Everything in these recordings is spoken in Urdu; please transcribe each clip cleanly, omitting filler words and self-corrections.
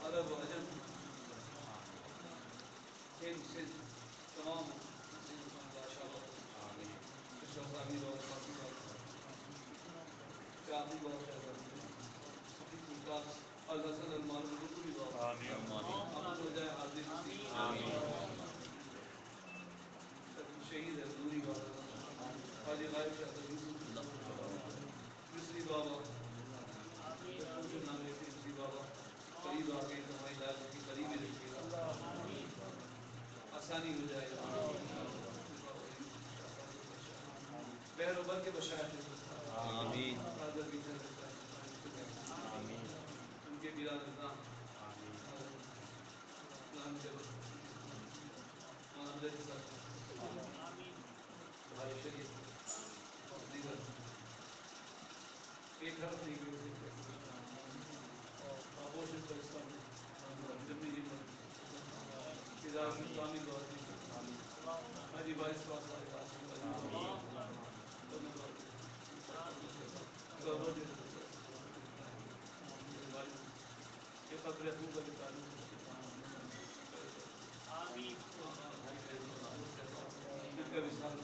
عرب و عجم ہند سندھ تمام ہندوستان بادشاہ شہزادی اور فاطمی چاندی بہت شہزادی الحسن المعروف گلگلی بابا ابو رجاء حاضر شہید ہے حضوری بابا حاجی غائب شاہ یوسف مصری بابا جو نام لیتے مصری بابا قریب آ گئے تو ہماری لال کی قریب ہی رکھیے گا آسانی ہو جائے گا بہر وبر کے بشائر آمین ان کے بلا نظام نام جب مولانا صاحب بھائی شریف دیگر ایک حرف نہیں گئے آبوشن پر اسلام جمعی جمعی ہدایت اسلامی دعا حاجی بائیس پاس یہ قبر ابو کا آمین ان کا وصال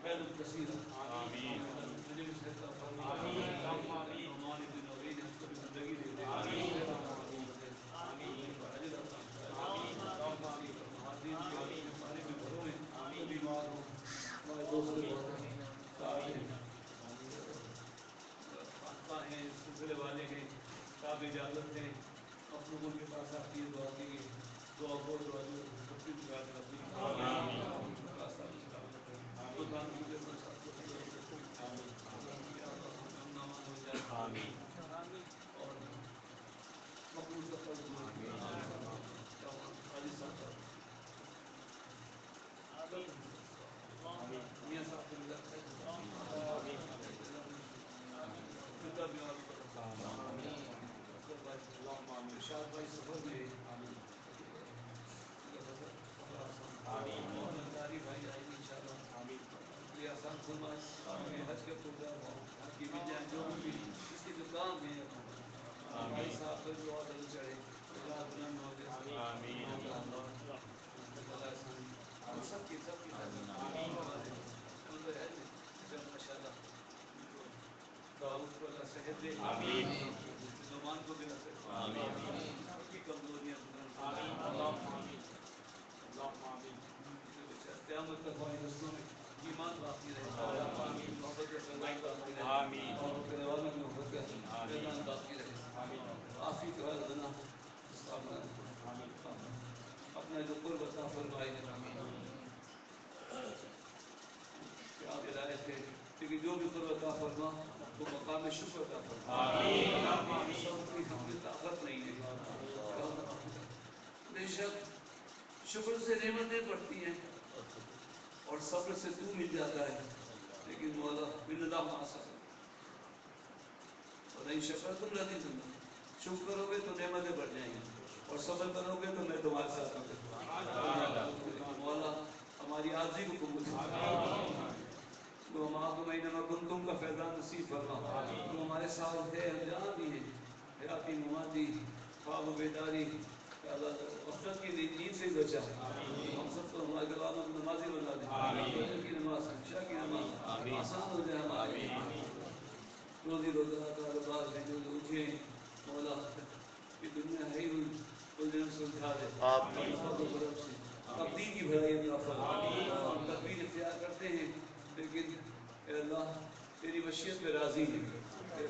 خیر کثیر آمین مجھے صحت عطا فرما آمین امان دین اور عین ہم کو بھی زندگی دے دے آمین آمین اجر عطا آمین مہاجرین کے ہمارے بھی گھروں میں جو بیمار ہوں ہمارے دوست خانقاہ ہیں سلسلے والے ہیں صاحب اجازت ہیں مخلوقوں کے پاس آتی ہے دعا کے لیے دعا ہو دعا جو اپنی دعا کرتی ہے مکان کی بے برسات کو نامان ہو جائے اور مقبول کا قرض حاجی صاحب میاں صاحب کو ملا زندہ بیمار ارشاد بھائی سفر میں داری بھائی آئیں گے انشاءاللہ یہ آسان فرمائے حج کا پروگرام ہو یہ بھی جائیں جو بھی اس کے جو کام ہیں بھائی صاحب پر دعا درود چڑھے اللہ بلند ہو جائے آمین سب کی ماشاءاللہ داؤد کو اللہ صحت دے آمین نعمان کو بھی نصر آمین سب کی کمزوریاں قیامت تک ہماری نسلوں میں ایمان باقی رہے آمین محبت فیضان باقی رہے آمین محبت کرنے والوں کی محبت کا فیضان باقی رہے آفی کا غنا اپنا جو قرب عطا فرمائے کہ آپ لائے تھے لیکن جو بھی قرب عطا فرما وہ مقام شکر عطا فرما آمین سب کی ہمیں طاقت نہیں ہے بے شک شکر سے نعمتیں بڑھتی ہیں اور صبر سے تو مل جاتا ہے لیکن مولا من اللہ معاصر اور نہیں شکر تم رہتی تم شکر کرو گے تو نعمتیں بڑھ جائیں گی اور صبر کرو گے تو میں تمہارے ساتھ ہوں مولا ہماری عاجزی کو قبول تو ہم آپ کو مہینہ کنتم کا فیضان نصیب فرما تو ہمارے ساتھ ہے جہاں بھی ہیں حیاتی مماتی خواب و بیداری غفلت کی نیند سے بچا ہم سب کو ہمارے گھر والوں کو نمازی بنا دے فجر کی نماز عشاء کی نماز آسان ہو جائے ہمارے روزی روزگار کاروبار میں جو الجھے مولا یہ دنیا ہے ہی الجھن سلجھا دے اپنے فضل و کرم سے تقدیر کی بھلائی عطا فرما ہم تقدیر اختیار کرتے ہیں لیکن اے اللہ تیری مشیت پہ راضی ہیں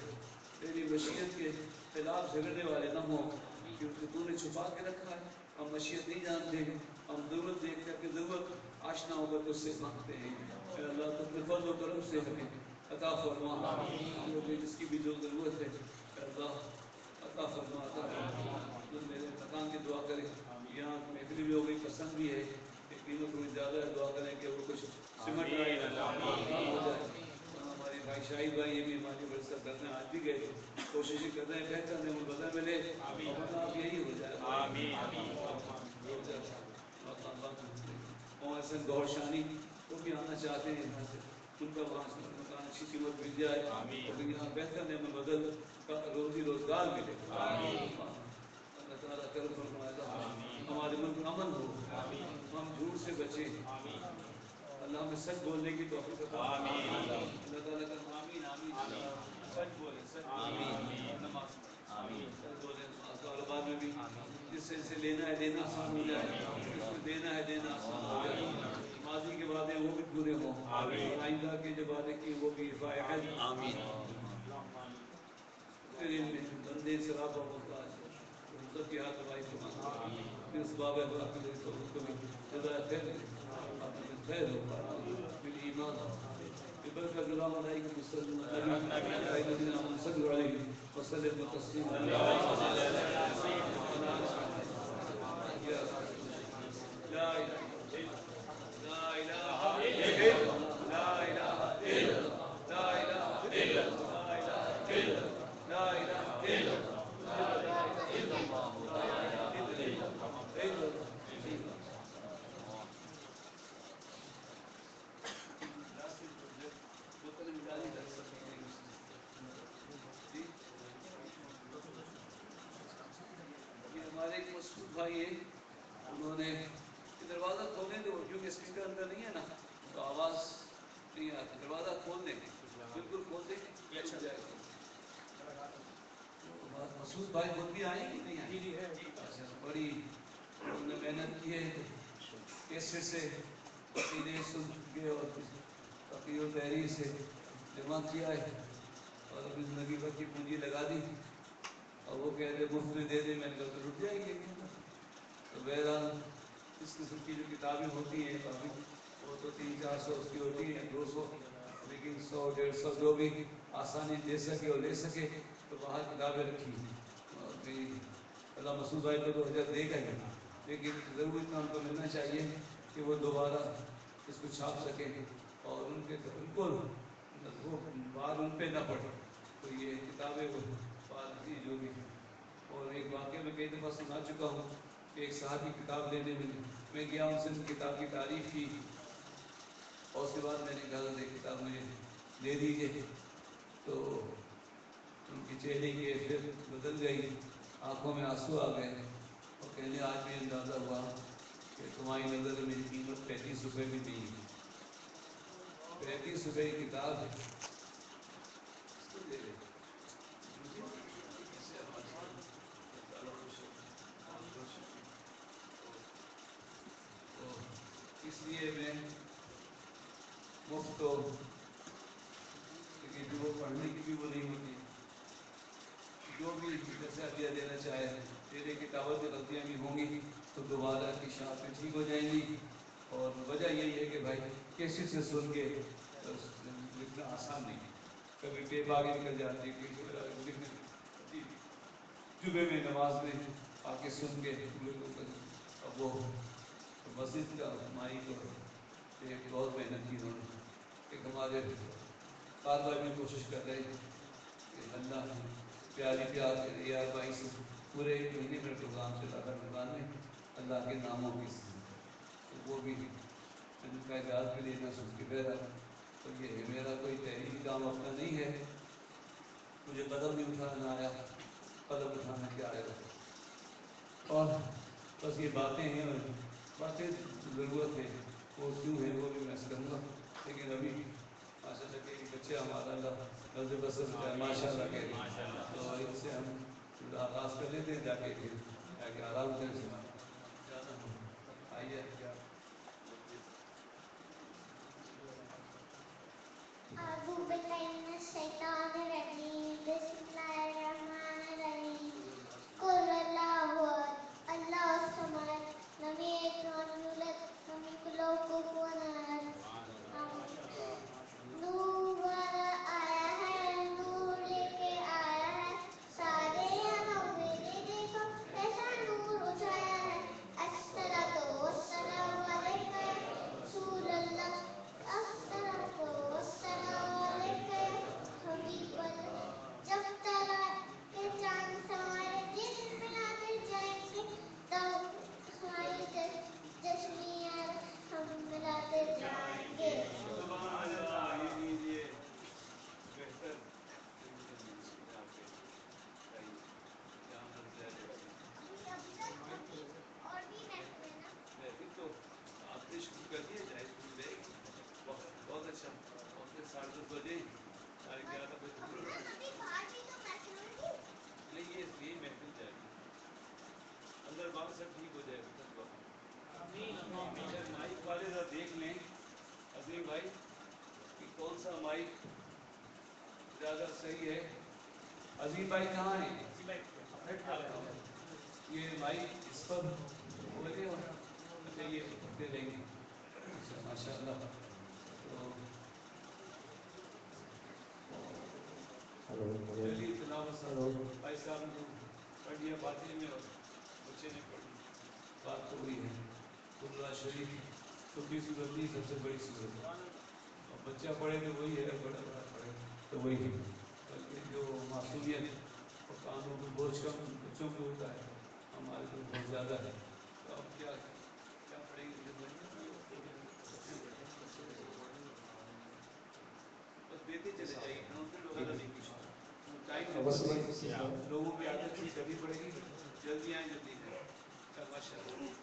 تیری مشیت کے خلاف جھگڑنے والے نہ ہوں کیونکہ تو نے چھپا کے رکھا ہے ہم مشیت نہیں جانتے ہیں ہم ضرورت دیکھ کر کے ضرورت آشنا ہو کر تجھ سے مانگتے ہیں اے اللہ تو اپنے فضل و کرم سے ہمیں عطا فرما ہم لوگ جس کی بھی جو ضرورت ہے اے اللہ عطا فرما تو میرے مکان کی دعا کرے یہاں محفل بھی ہو گئی پسند بھی ہے قیمت تھوڑی زیادہ ہے دعا کریں کہ وہ کچھ سمٹ آئے کام ہو جائے ہماری بھائی شاہد بھائی یہ بھی ہماری بڑی سرگرد ہیں آج بھی گئے تھے کوشش کر رہے ہیں بہتر ہے وہ بدل ملے اور ورنہ اب یہی ہو جائے اور حسن گور شانی وہ بھی آنا چاہتے ہیں یہاں سے، ان کا وہاں سے مکان اچھی قیمت مل جائے اور یہاں بہتر نعمت بدل کا روزی روزگار ملے. اللہ تعالیٰ کرم فرمائے گا، ہمارے ملک میں امن ہو، ہم جھوٹ سے بچیں، اللہ ہمیں سچ بولنے کی توفیق عطا فرمائے. اللہ تعالیٰ کا آمین آمین. سچ بولے، سچ بولے، نماز پڑھیں، سچ بولے. کاروبار میں بھی جس سے لینا ہے دینا آسان ہو جائے، جس سے دینا ہے دینا آسان ہو جائے. ماضی کے وعدے وہ بھی پورے ہوں، اور آئندہ کے جو وعدے کیے وہ بھی حفاظت. آمین. تیرے علم میں بندے سراب و محتاج ہے، سب کی ہاتھ دبائی فرما. پھر اس باب احباب کے لیے تو تمہیں جزائے خیر دے، آپ میں خیر ہو، پھر ایمان ہو. ببركة الله ملائكة يصلون على النبي يا أيها الذين آمنوا صلوا عليه وسلموا تسليما. لا إله لا إله إلا الله، لا إله إلا الله، لا إله إلا الله، لا إله إلا الله، لا إله إلا الله، لا إله إلا الله. ہمارے ایک مسعود بھائی ہیں، انہوں نے دروازہ کھولنے دو کیونکہ اسپیکر اندر نہیں ہے نا تو آواز نہیں آتی. دروازہ کھول دیں، بالکل کھول دیں، یہ اچھا جائے گا. مسعود بھائی خود بھی آئے کہ نہیں آئے؟ بڑی انہوں نے محنت کی ہے، کیسے سے سیدھے سن کے اور تقریر و تحریر سے جمع کیا ہے اور ابھی زندگی بھر کی پونجی لگا دی اور وہ کہہ رہے مفت میں دے دیں. میں نے کہا تو رک جائے گی. تو بہرحال اس قسم کی جو کتابیں ہوتی ہیں کافی، وہ تو 300-400 اس کی ہوتی ہیں، 200، لیکن 100-150 جو بھی آسانی دے سکے اور لے سکے تو باہر کتابیں رکھی. اور بھی اللہ مسعود بھائی کو تو حضرت دے گا ہی، لیکن ضرور اتنا ان کو ملنا چاہیے کہ وہ دوبارہ اس کو چھاپ سکیں اور ان کے بالکل وہ بات ان پہ نہ پڑے. تو یہ کتابیں وہ فارسی جو بھی. اور ایک واقعہ میں کئی دفعہ سنا چکا ہوں کہ ایک صحابی کتاب لینے میں گیا، ان سے کتاب کی تعریف کی اور اس کے بعد میں نے کہا ایک کتاب مجھے دے دیجیے. تو ان کی چہرے کی کیفیت بدل گئی، آنکھوں میں آنسو آ گئے اور کہنے آج بھی اندازہ ہوا کہ تمہاری نظر میں میری قیمت 35 روپے بھی نہیں ہے. 35 روپے کی کتاب ہے. اس لیے میں مفت لیکن جو پڑھنے کی بھی وہ نہیں ہوتی، جو بھی جیسے عطیہ دینا چاہے تیرے کتابت میں غلطیاں بھی ہوں گی تو دوبارہ کی شاعت میں ٹھیک ہو جائیں گی. اور وجہ یہی ہے کہ بھائی کیسے سے سن کے لکھنا آسان نہیں، کبھی ٹیپ آگے نکل جاتی ہے، جمعے میں نماز میں آ کے سن کے اب وہ مسجد کا مائی کو ایک بہت محنت کی انہوں نے. ایک ہمارے کاربار میں کوشش کر رہے ہیں کہ اللہ پیاری پیار یار بھائی سے پورے ایک مہینے میں پروگرام چلا تھا رمضان میں اللہ کے ناموں کی، تو وہ بھی ان کا اجازت بھی لینا سن کے بہرا. تو یہ ہے میرا کوئی تحریری کام اپنا نہیں ہے، مجھے قدم بھی اٹھانا آیا، قدم اٹھانا کیا آئے گا. اور بس یہ باتیں ہیں اور باتیں ضرورت ہے وہ کیوں ہے وہ بھی میں کروں گا. لیکن ابھی ماشاء اللہ کہ بچے ہمارا اللہ نظر بسر ماشاء اللہ کہہ رہے ہیں تو اس سے ہم آغاز کر لیتے ہیں جا کے پھر آرام کریں زیادہ آئیے کیا. أعوذ بالله من الشيطان الرجيم بسم الله الرحمن الرحيم قل الله الله الصمد لم يلد ولم يولد ولم يكن له كفوا أحد. نور والا آیا ہے، نور لے کے آیا ہے، سارے عالم میں دیکھو ایسا نور اٹھایا ہے. الصلاۃ والسلام علیک یا رسول اللہ، الصلاۃ والسلام علیک یا حبیب اللہ. جب تک مائک والے ذرا دیکھ لیں عظیم بھائی کہ کون سا مائک زیادہ صحیح ہے. عظیم بھائی کہاں ہیں؟ یہ مائک اس پر بولے ہو. اچھا یہ دے دیں گے. اچھا ماشاء اللہ. تو چلیے تلاوت صاحب بھائی صاحب نے پڑھ لیا فاتحہ میں اور بچے نے پڑھ لی. بات تو وہی ہے. قرآن شریف چھوٹی صورت نہیں سب سے بڑی صورت ہے. اور بچہ پڑھے تو وہی ہے, بڑا پڑھے تو وہی ہے. بلکہ جو معصومیت اور کانوں کو بوجھ کم بچوں کو ہوتا ہے, ہمارے تو بہت زیادہ ہے. تو اب کیا پڑھیں گے؟ بس دیتے چلے جائیے, کاؤنٹر وغیرہ نہیں کچھ. ٹائم لوگوں کی عادت تھی کرنی پڑے گی. جلدی آئیں جلدی جائیں. ماشاء اللہ.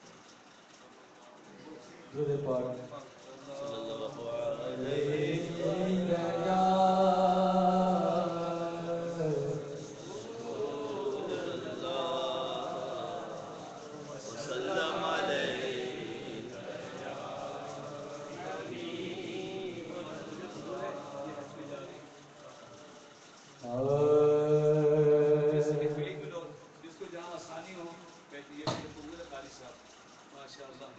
جس کو جہاں آسانی ہو کہتی ہے قبول ہے قاری صاحب. ماشاء اللہ.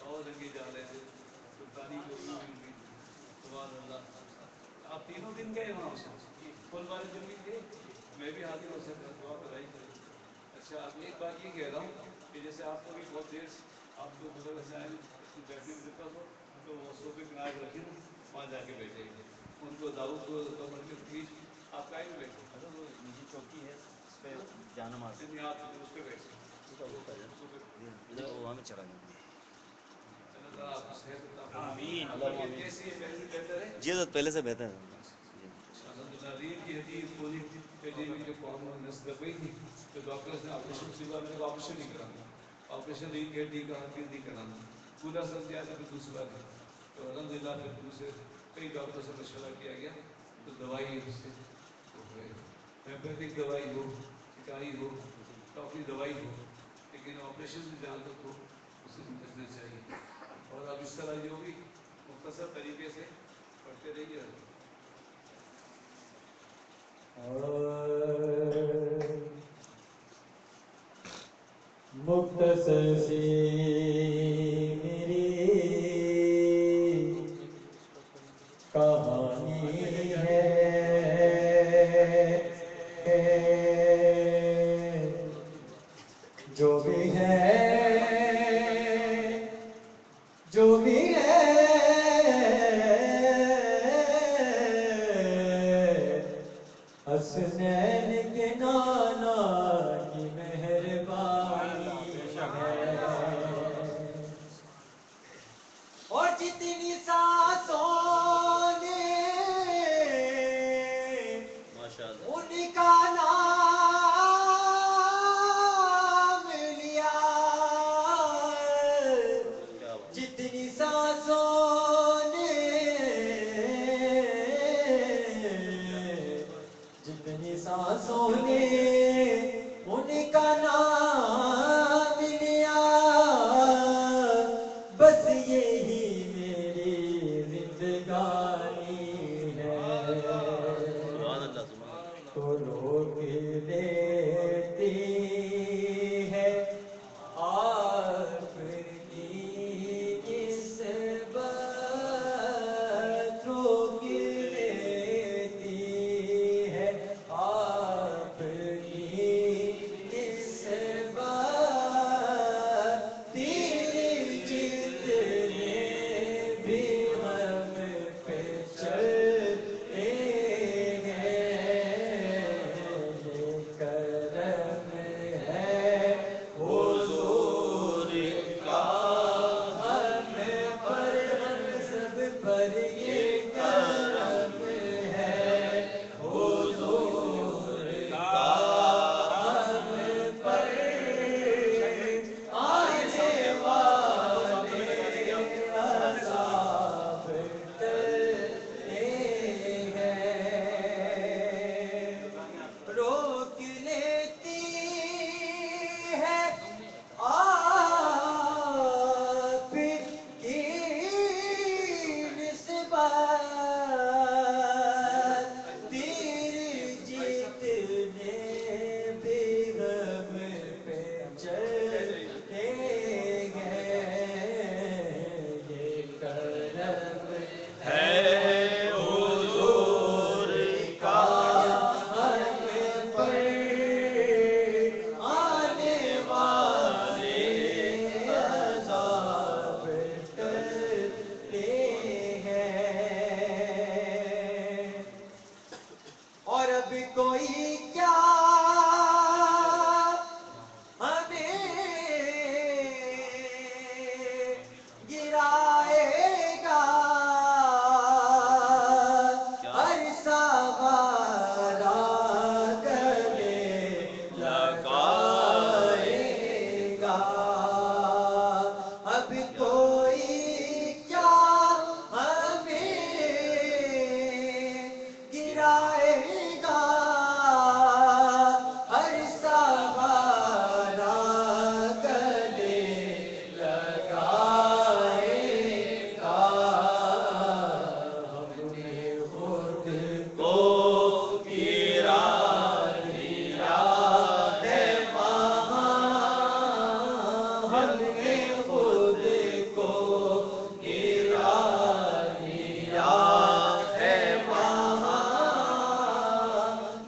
اور رنگے جا رہے تھے سلطانی کو بھی امید. سبحان اللہ. آپ تینوں دن گئے وہاں سے؟ کل والے دن بھی تھے. میں بھی حاضر ہو سکتا, دعا کرائی کرے. اچھا اب ایک بات یہ کہہ رہا ہوں کہ جیسے آپ کو بھی بہت دیر آپ کو مطلب بیٹھنے میں دقت ہو تو صوفے کنارے رکھے نا, وہاں جا کے بیٹھے. ان کو داؤد کو پکڑ کے پلیز آپ کہیں بھی بیٹھے. وہ نیچے چوکی ہے اس پہ جانماز نہیں آپ اس پہ بیٹھے. وہاں میں چلا گیا. اللہ تعالیٰ آپ کو صحت عطا فرمائے. آمین. طبیعت کیسی ہے؟ پہلے سے بہتر ہے؟ جی حضرت پہلے سے بہتر ہے. الحمدللہ. ریڑھ کی ہڈی پوری پہلے بھی جو قوم میں نس دب گئی تھی تو ڈاکٹرز نے آپریشن سے بعد میرے کو آپریشن نہیں کرانا. آپریشن ریڑھ کی ہڈی کا ہر نہیں کرانا. پورا سب دیا تھا پھر دوسری بار. تو الحمدللہ پھر دوسرے کئی ڈاکٹر سے مشورہ کیا گیا تو دوائی اس سے ہومیوپیتھک دوائی ہو, شکاری ہو, ڈاکٹری دوائی ہو, لیکن آپریشن سے جہاں تک ہو اس سے بچنا چاہیے. اور اب اس طرح جو بھی مختصر طریقے سے پڑھتے رہیے. مختصر سی میری کہانی ہے, جو بھی ہے حسنین کے نانا کی مہربانی ہے. اور جتنی سانسوں نے ان کا نام لیا ہم نے خود کو گرا لیا ہے وہاں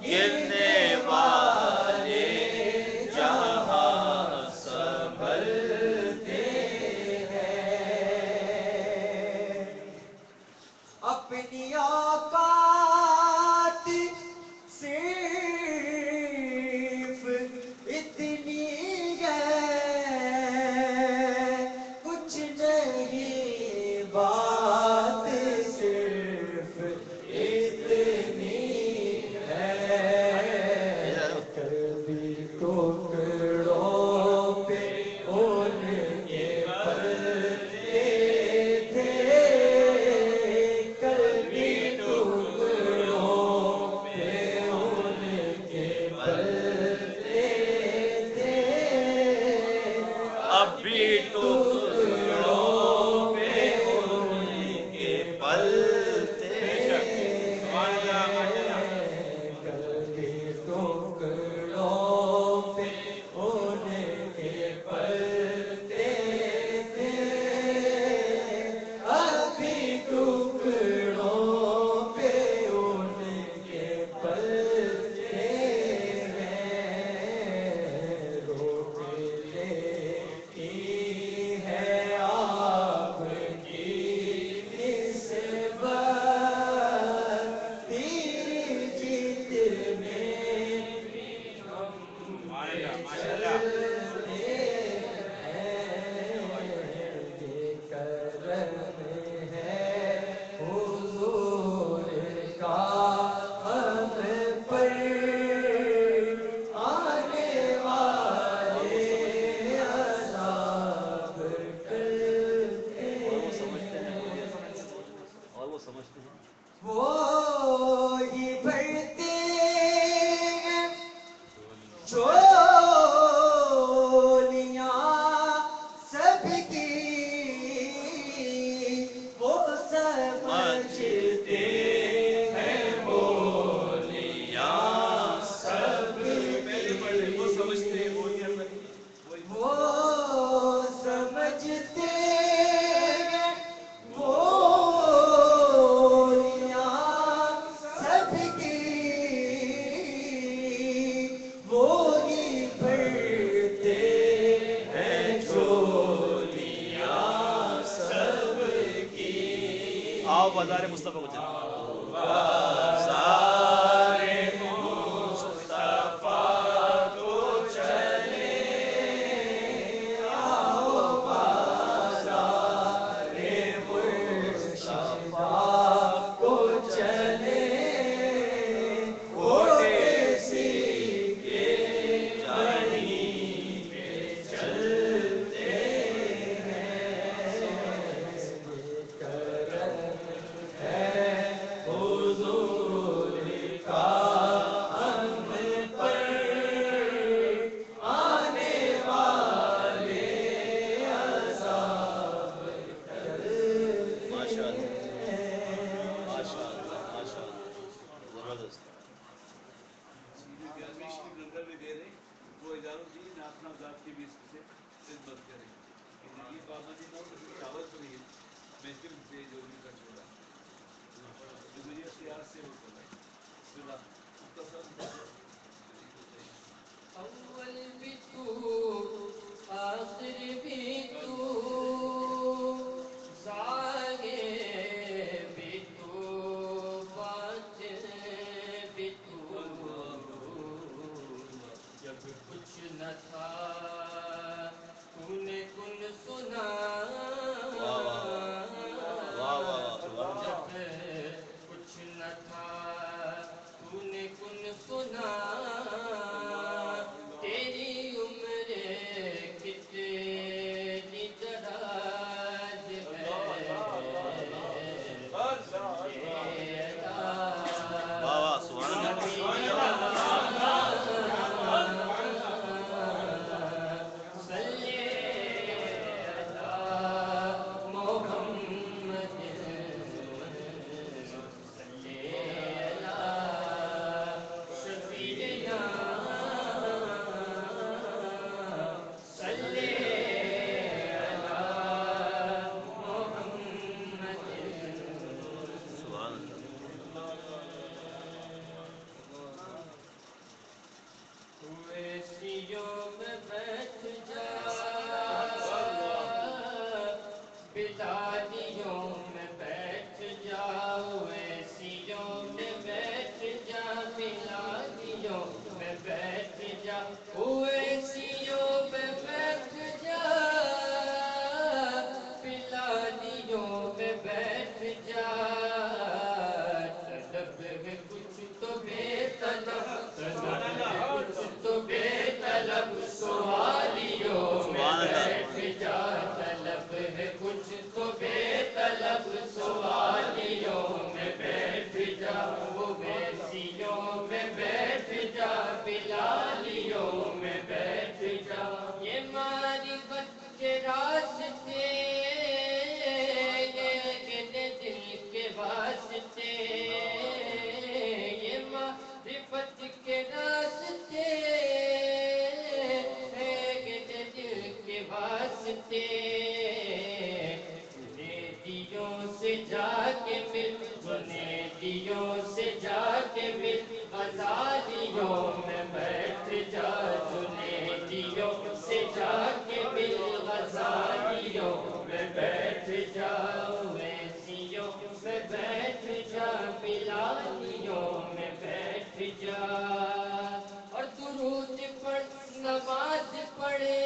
گرنے والے جہاں سنبھلتے ہیں اپنی اوقات صرف اتنی ہے کچھ نہیں بات صرف اتنی ہے کبھی ٹکڑوں پہ ان کے پلتے تھے کبھی ٹکڑوں پہ ان کے پلتے تھے اب بھی ٹکڑوں پہ ان کے پلتے کبھی ٹکڑوں پہ ان کے پلتے تھے ابھی ٹکڑوں پہ ان کے پلتے ہیں روک لیتی ہے آپ کی نسبت تیری جیت میں چلتے ہیں یہ کرم ہے حضور کا ہم پر آنے والے عذاب ٹلتے ہیں اور وہ سمجھتے ہیں وہ ہی بھرتے ہیں چولیاں سب کی وہ سمجھتے ہیں بولیاں سب وہ سمجھتے ہیں وہ سمجھتے ہیں بولیاں سب کی وہی بھرتے ہیں چولیاں سب کی آؤ بازار مصطفیٰ کو چلیں بازارے مصطفیٰ کو چلے آؤ بازارے مصطفیٰ کو چلے اٹھے سیکھے کہیں پہ چلتے ہیں کرم ہے حضور کا ہم پر آنے والے عذاب ٹلتے ماشاء اللہ ہیں ماشاء اللہ ماشاء اللہ زبردست گرمیش کی نظر میں دے رہے وہ اجازت دی نہ اپنا ذات کی بھی اس سے خدمت کریں یہ پابندی نہ ہو تو دعوت نہیں ہے محفل سے جو بھی کا چھوڑا جو مجھے اختیار سے وہ کرنا بسم اللہ مختصر اول بھی تو آخر بھی تو ظاہر بھی تو باطن بھی تو جب کچھ نہ تھا تو نے کن سنا واہ واہ واہ واہ واہ سبحان جب اللہ کچھ نہ تھا تو نے کن سنا تیری عمر بیٹھ جا بلالیوں میں بیٹھ جا ویسیوں میں بیٹھ جا بلالیوں میں بیٹھ جا ویسیوں میں بیٹھ جا بلالیوں میں بیٹھ جا طلب ہے کچھ تو بے طلب طلب ہے کچھ تو بے طلب سوالیوں میں بیٹھ جا طلب ہے کچھ تو بے طلب سوالیوں میں بیٹھ جا وہ ویسیوں میں بیٹھ جا بلالیوں میں بیٹھ جا یہ معرفت کے راستے دل کے واسطے یہ معرفت کے راستے دل کے واسطے دیوں سے جا کے مل دیوں سے جا کے مل غزالیوں میں بیٹھ جا دیوں سے جا کے مل غزالیوں میں بیٹھ جا ویسیوں میں بیٹھ جا بلالیوں میں بیٹھ جا اور درود پڑھ نماز پڑھے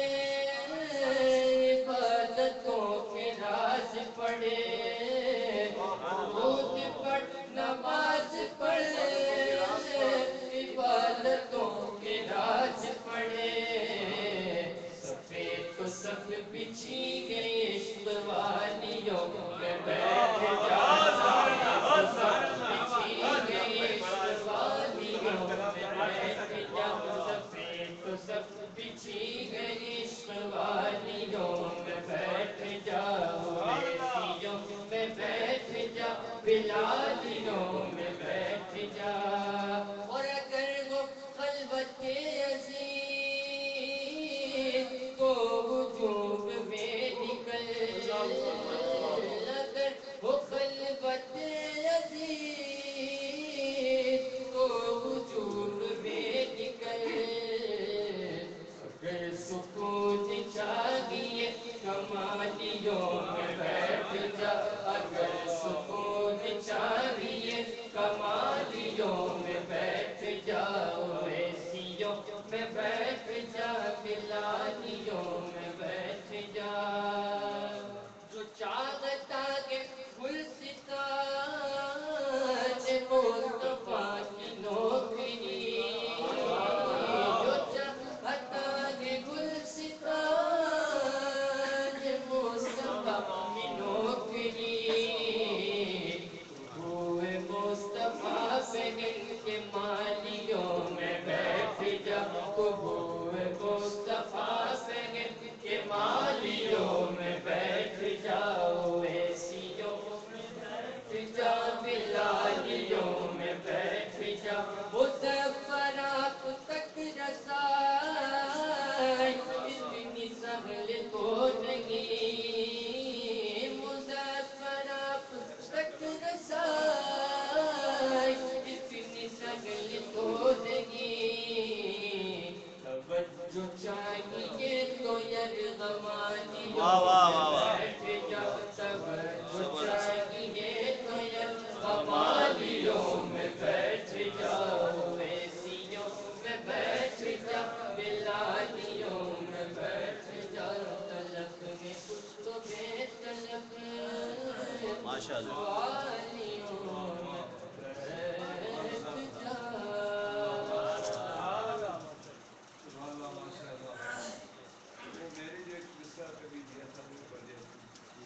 عبادتوں کے راز پڑھے درود پڑھ نماز پڑھے عبادتوں کے راز پڑھے سفید تو سب بچھی گئی عشق والیوں میں بیٹھ جا سب بچھی گئی عشق والیوں میں بیٹھ جا سفید تو سب بچھی گئی عشق والیوں میں بیٹھ جا ویسیوں میں بیٹھ جا بلالیوں میں بیٹھ جا اور اگر وہ خلوت عزیز کو وجوب میں نکل اگر وہ خلوت عزیز کو وجوب میں نکل اگر سکون چاہیے کمالیوں میں بیٹھ جا اگر سکون چاہیے کمالیوں میں بیٹھ جا ویسیوں میں بیٹھ جا بلالیوں میں بیٹھ جا جو چاہتا کہ گلستان مصطفیٰ کی نوکری جو چاہتا کہ گلستان مصطفیٰ کی نوکری ہوئے مصطفیٰ پہن کے مالیوں میں بیٹھ جا ہوئے مصطفیٰ پہن کے مالیوں میں بیٹھ جاؤ ویسیوں میں بیٹھ جا بلالیوں میں بیٹھ جا مظفر آپ تک رسائی اتنی سہل تو نہیں مظفر آپ تک رسائی اتنی سہل تو نہیں توجہ چاہیے تو یرغمالیوں واہ واہ واہ میں واہ بیٹھ جا توجہ چاہیے تو یرغمالیوں میں بیٹھ جا ویسیوں میں بیٹھ جا بلالیوں میں بیٹھ جا طلب میں کچھ تو بے طلب ماشاء اللہ والیوں میں بیٹھ جا سبحان اللہ ماشاء اللہ وہ میں نے جو ایک قصہ کبھی دیا تھا وہ پڑھ دیا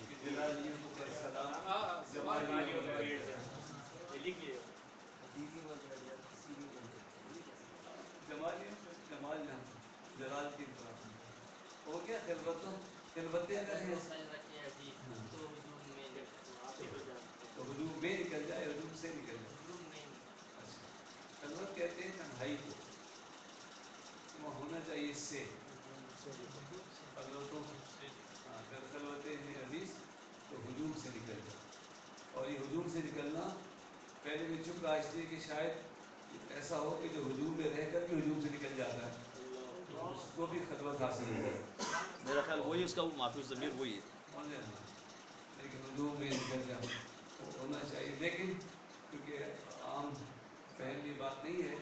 کہ جلالیوں کو کر سلام جمالیوں کو کر جمالیوں کو جمال جہاں جلال کی طرف ہو گیا خلوتوں خلوتیں اگر ہیں تو حضور میں نکل جائے حضور سے نکل جائے اچھا خلوت کہتے ہیں تنہائی کو وہاں ہونا چاہیے سے خلوتوں اگر خلوتیں ہیں عزیز تو ہجوم سے نکل جائے اور یہ ہجوم سے نکلنا پہلے میں چپ رہا اس لیے کہ شاید ایسا ہو کہ جو ہجوم میں رہ کر بھی ہجوم سے نکل جاتا ہے اس کو بھی خلوت حاصل ہے. میرا خیال وہی اس کا معافی ضمیر وہی ہے. لیکن اردو میں نکل جاؤ ہونا چاہیے. لیکن کیونکہ عام فہم یہ بات نہیں ہے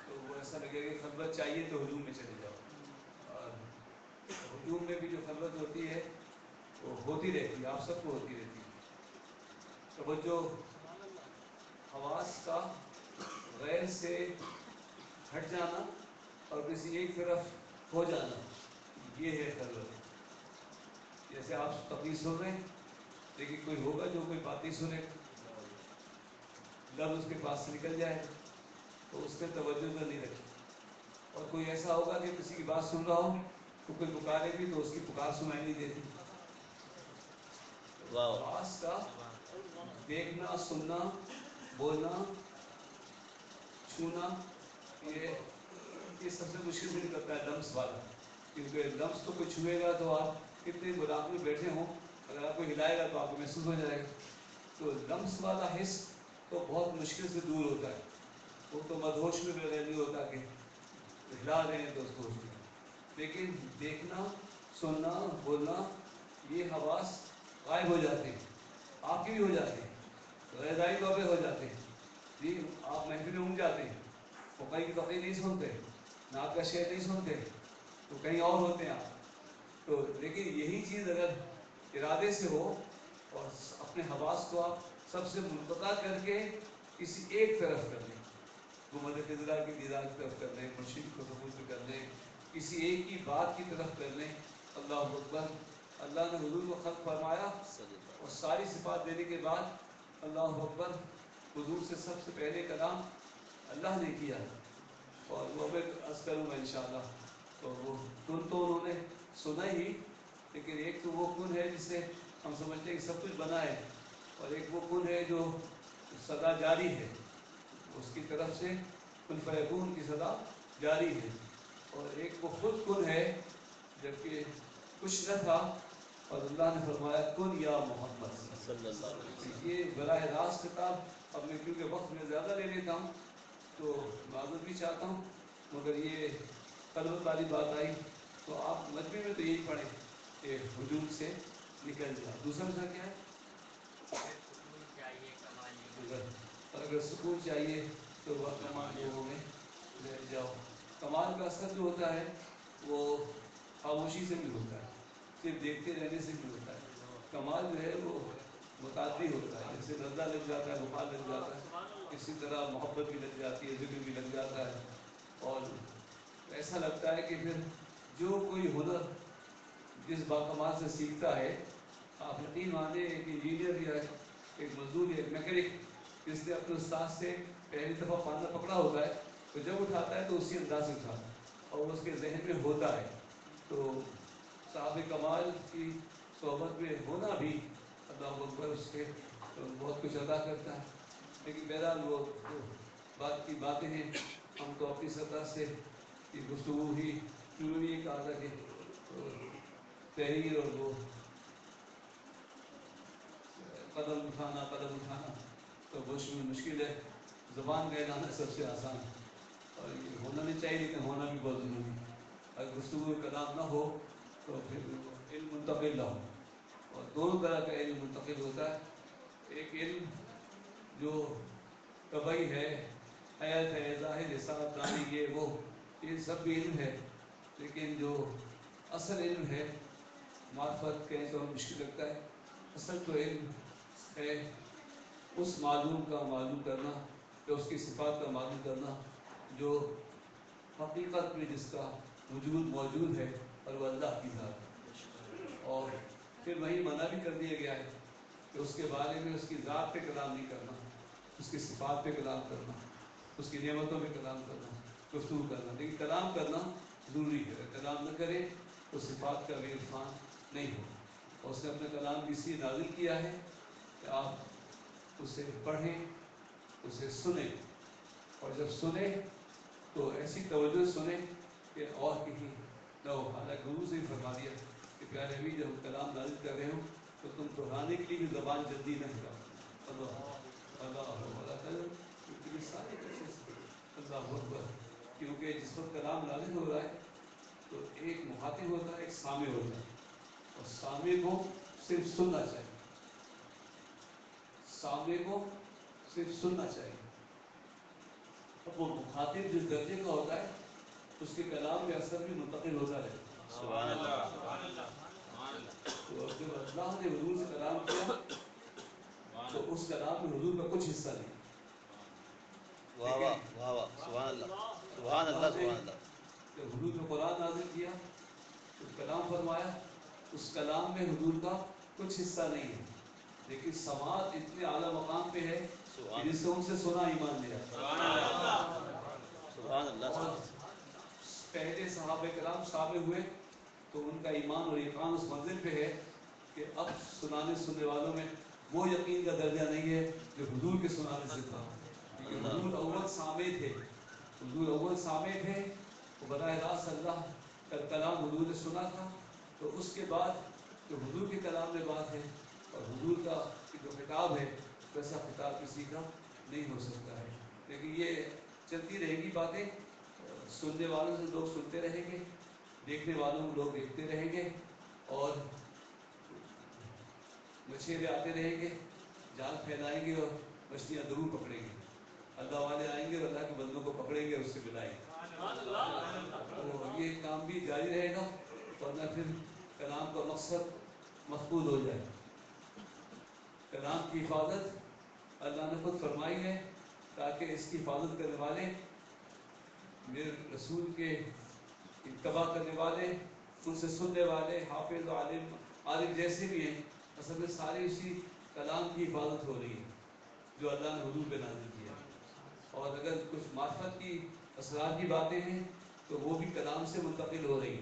تو وہ ایسا لگے کہ خلوت چاہیے تو ہجوم میں چلے جاؤ. اور ہجوم میں بھی جو خلوت ہوتی ہے وہ ہوتی رہتی ہے, آپ سب کو ہوتی رہتی ہے. توجہ حواس کا غیر سے ہٹ جانا اور کسی ایک طرف ہو جانا, یہ ہے خلوت. جیسے آپ تقریر سن رہے ہیں لیکن کوئی ہوگا جو کوئی بات نہیں سنے, لفظ اس کے پاس سے نکل جائے تو اس پہ توجہ نہ نہیں رکھے. اور کوئی ایسا ہوگا کہ کسی کی بات سن رہا ہو تو کوئی پکارے بھی تو اس کی پکار سنائی نہیں دیتی. آواز کا دیکھنا, سننا, بولنا, چھونا, یہ سب سے مشکل دل کرتا ہے لمس والا. کیونکہ لمس تو کوئی چھوئے گا تو آپ کتنے براق میں بیٹھے ہوں, اگر آپ کو ہلائے گا تو آپ کو محسوس ہو جائے گا. تو لمس والا حص تو بہت مشکل سے دور ہوتا ہے. وہ تو مدہوش میں بغیر نہیں ہوتا کہ ہلا رہے ہیں تو اس کو. لیکن دیکھنا, سننا, بولنا, یہ حواس غائب ہو جاتے ہیں. آپ کی بھی ہو جاتے ہیں, غذائی طور پہ ہو جاتے ہیں. جی آپ محفل میں اونگ جاتے ہیں, فقہ کی تقریر نہیں سنتے, نعت کا شعر نہیں سنتے, تو کہیں اور ہوتے ہیں آپ. تو لیکن یہی چیز اگر ارادے سے ہو اور اپنے حواس کو آپ سب سے منقطع کر کے کسی ایک طرف کر لیں, گنبد خضرا کی دیدار کی طرف کر لیں, مرشد کو ثبوت کر لیں, کسی ایک کی بات کی طرف کر لیں. اللہ اکبر. اللہ نے حضور کو خلق فرمایا اور ساری صفات دینے کے بعد اللہ اکبر, حضور سے سب سے پہلے کلام اللہ نے کیا. اور وہ میں عرض کروں گا انشاءاللہ. تو وہ کن تو انہوں نے سنا ہی, لیکن ایک تو وہ کن ہے جس سے ہم سمجھتے ہیں کہ سب کچھ بنا ہے, اور ایک وہ کن ہے جو صدا جاری ہے, اس کی طرف سے کن فیکون کی صدا جاری ہے. اور ایک وہ خود کن ہے جبکہ کچھ نہ تھا اور اللہ نے فرمایا کن یا محمد صلی اللہ علیہ وسلم. یہ براہ راست خطاب اب میں کیونکہ وقت میں زیادہ لے لیتا ہوں تو معذرت بھی چاہتا ہوں, مگر یہ خلوت والی بات آئی تو آپ مجمع میں تو یہی پڑھیں کہ حجوم سے نکل جائے. دوسرا مسئلہ کیا ہے؟ اگر سکون چاہیے تو وہ کمال لوگوں میں بیٹھ جاؤ. کمال کا اثر جو ہوتا ہے وہ خاموشی سے بھی ہوتا ہے, صرف دیکھتے رہنے سے بھی ہوتا ہے. کمال جو ہے وہ متعدی ہوتا ہے, جیسے نزلہ لگ جاتا ہے, بخار لگ جاتا ہے, اسی طرح محبت بھی لگ جاتی ہے, ذکر بھی لگ جاتا ہے. اور ایسا لگتا ہے کہ پھر جو کوئی ہنر جس باکمال سے سیکھتا ہے, آپ یقین مانیں ایک انجینئر یا ایک مزدور یا ایک میکینک جس نے اپنے استاد سے پہلی دفعہ پانا پکڑا ہوتا ہے تو جب اٹھاتا ہے تو اسی انداز سے اٹھاتا ہے اور اس کے ذہن میں ہوتا ہے. تو صاحب کمال کی صحبت میں ہونا بھی اللہ اکبر اس کے بہت کچھ ادا کرتا ہے. لیکن بہرحال وہ بات کی باتیں ہیں, ہم تو اپنی سطح سے یہ گفتگو ہی شروع نہیں کہا تھا کہ تحریر اور وہ قدم اٹھانا تو بہت مشکل ہے. زبان کا اعلان سب سے آسان ہے اور یہ ہونا نہیں چاہیے, لیکن ہونا بھی بہت ضروری ہے. اگر گفتگو کلام نہ ہو تو پھر علم منتقل نہ ہو, اور دونوں طرح کا علم منتقل ہوتا ہے. ایک علم جو طبعی ہے, حیات ہے, ظاہر حساب دانی, یہ سب بھی علم ہے. لیکن جو اصل علم ہے, معرفت کہیں تو مشکل لگتا ہے, اصل تو علم ہے اس معلوم کا معلوم کرنا, یا اس کی صفات کا معلوم کرنا جو حقیقت میں جس کا وجود موجود ہے, اور وہ اللہ کی ذات ہے. اور پھر وہی منع بھی کر دیا گیا ہے کہ اس کے بارے میں اس کی ذات پہ کلام نہیں کرنا, اس کی صفات پہ کلام کرنا, اس کی نعمتوں پہ کلام کرنا, گفتگو کرنا. لیکن کلام کرنا ضروری ہے, اگر کلام نہ کرے تو صفات کا بھی عرفان نہیں ہو. اور اس نے اپنا کلام بھی اس لیے نازل کیا ہے کہ آپ اسے پڑھیں, اسے سنیں, اور جب سنیں تو ایسی توجہ سنیں کہ اور کہیں نہ ہو. حالانکہ حضور سے ہی فرما دیا کہ پیارے نبی جب کلام نازل کر رہے ہوں تو تم دہرانے کے لیے بھی زبان جلدی نہ ہلاؤ. اللہ اللہ اکبر. کیونکہ جس وقت کلام نازل ہو رہا ہے تو ایک مخاطب ہوتا ہے، ایک سامع ہوتا ہے، اور سامع کو صرف سننا چاہیے، سامع کو صرف سننا چاہیے۔ اب وہ مخاطب جس درجے کا ہوتا ہے اس کے کلام میں اثر بھی منتقل ہوتا رہے۔ سبحان اللہ۔ تو جب اللہ نے حضور سے کلام کیا تو اس کلام میں حضور کا کچھ حصہ نہیں۔ واہ واہ واہ واہ، سبحان اللہ سبحان اللہ سبحان اللہ۔ جب حضور نے قرآن نازل کیا تو کلام فرمایا، اس کلام میں حضور کا کچھ حصہ نہیں ہے، لیکن سماعت اتنے اعلیٰ مقام پہ ہے کہ جس سے ان سے سنا ایمان لیا۔ سبحان اللہ۔ اور پہلے صحابہ کرام سامع ہوئے تو ان کا ایمان اور یقین اس منزل پہ ہے کہ اب سننے والوں میں وہ یقین کا درجہ نہیں ہے جو حضور کے سنانے سے تھا، کیونکہ حضور اول سامع تھے، حضور اول سامع تھے، وہ براہ راست اللہ کا کلام حضور نے سنا تھا، تو اس کے بعد جو حضور کے کلام میں بات ہے اور حضور کا جو خطاب ہے ویسا خطاب کسی کا نہیں ہو سکتا ہے۔ لیکن یہ چلتی رہے گی باتیں، سننے والوں سے لوگ سنتے رہیں گے، دیکھنے والوں کو لوگ دیکھتے رہیں گے، اور مچھیرے آتے رہیں گے، جال پھیلائیں گے اور مچھلیاں ضرور پکڑیں گے۔ اللہ والے آئیں گے اور اللہ کے بندوں کو پکڑیں گے اور اس سے ملائیں گے۔ تو یہ کام بھی جاری رہے گا، ورنہ پھر کلام کا مقصد مفقود ہو جائے۔ کلام کی حفاظت اللہ نے خود فرمائی ہے تاکہ اس کی حفاظت کرنے والے، میرے رسول کے اتباع کرنے والے، ان سے سننے والے، حافظ و عالم جیسے بھی ہیں، اصل میں ساری اسی کلام کی حفاظت ہو رہی ہے جو اللہ نے حضور پہ نازل کیا۔ اور اگر کچھ معرفت کی اسرار کی باتیں ہیں تو وہ بھی کلام سے منتقل ہو رہی،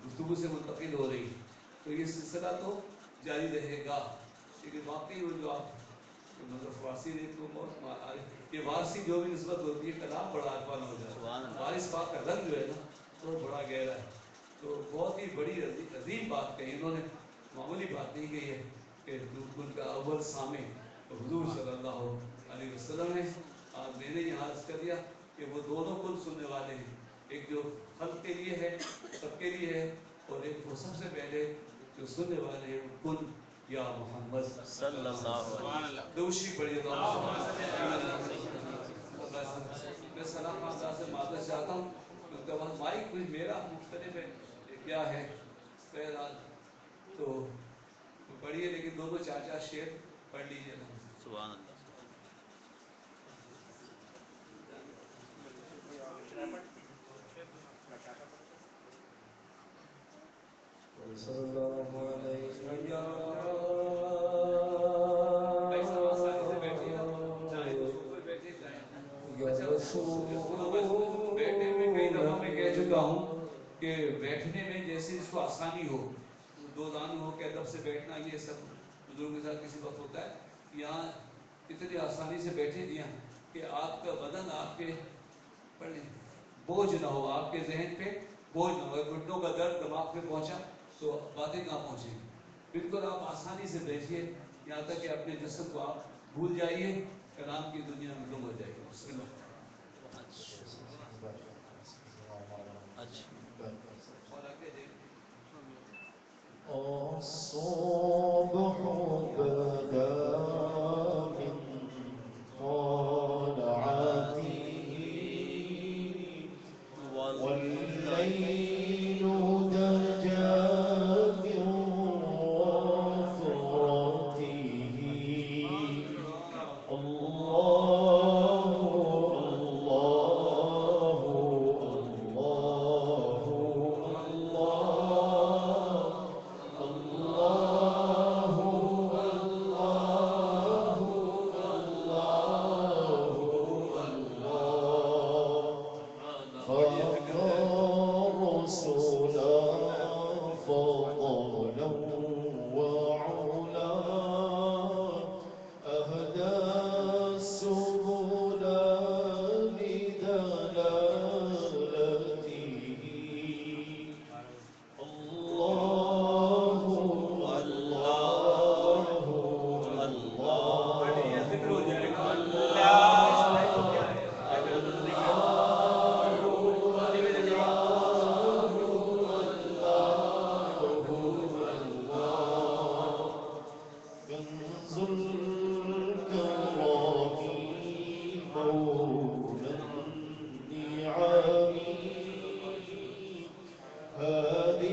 گفتگو سے منتقل ہو رہی، تو یہ سلسلہ تو جاری رہے گا۔ لیکن واقعی وہ جو آپ مطلب فارسی یہ وارسی جو بھی نسبت ہوتی ہے، کلام بڑا عرفانہ ہو جاتا ہے۔ وارث پاک کا رنگ جو ہے نا وہ بڑا گہرا ہے، تو بہت ہی بڑی عظیم بات کہی انہوں نے، معمولی بات نہیں کہی ہے کہ ان کا اول سامع حضور صلی اللہ علیہ وسلم ہے۔ آج میں نے یہاں عرض کر دیا کہ وہ دونوں کل سننے والے ہیں، ایک جو خلق کے لیے ہے، سب کے لیے ہے، اور ایک وہ سب سے پہلے جو سننے والے ہیں، کن یا محمد صلی اللہ علیہ وسلم۔ دوشی پڑھیے تو میں صلاح خان صاحب سے معذرت چاہتا ہوں کیونکہ بس مائک بھی میرا مختلف ہے، یہ کیا ہے، بہرحال تو پڑھیے، لیکن دونوں چار چار شعر پڑھ لیجیے نا۔ سبحان اللہ۔ صلی اللہ علیہ بیٹھنے میں کئی دفعہ میں کہہ چکا ہوں کہ بیٹھنے میں جیسے اس کو آسانی ہو، دو دان ہو کے ادب سے بیٹھنا، یہ سب بزرگوں کے ساتھ کسی وقت ہوتا ہے، یہاں اتنی آسانی سے بیٹھے دیا کہ آپ کا بدن آپ کے بوجھ نہ ہو، آپ کے ذہن پہ بوجھ نہ ہو، گھٹنوں کا درد دماغ پہ پہنچا تو باتیں کہاں پہنچیں گی۔ بالکل آپ آسانی سے بیٹھیے، یہاں تک کہ اپنے جسم کو آپ بھول جائیے، کلام کی دنیا میں گم ہو جائے گی۔ بسم اللہ۔ اور آگے دیکھ الصبح بدا من طلعته والليل دجى من وفرته الله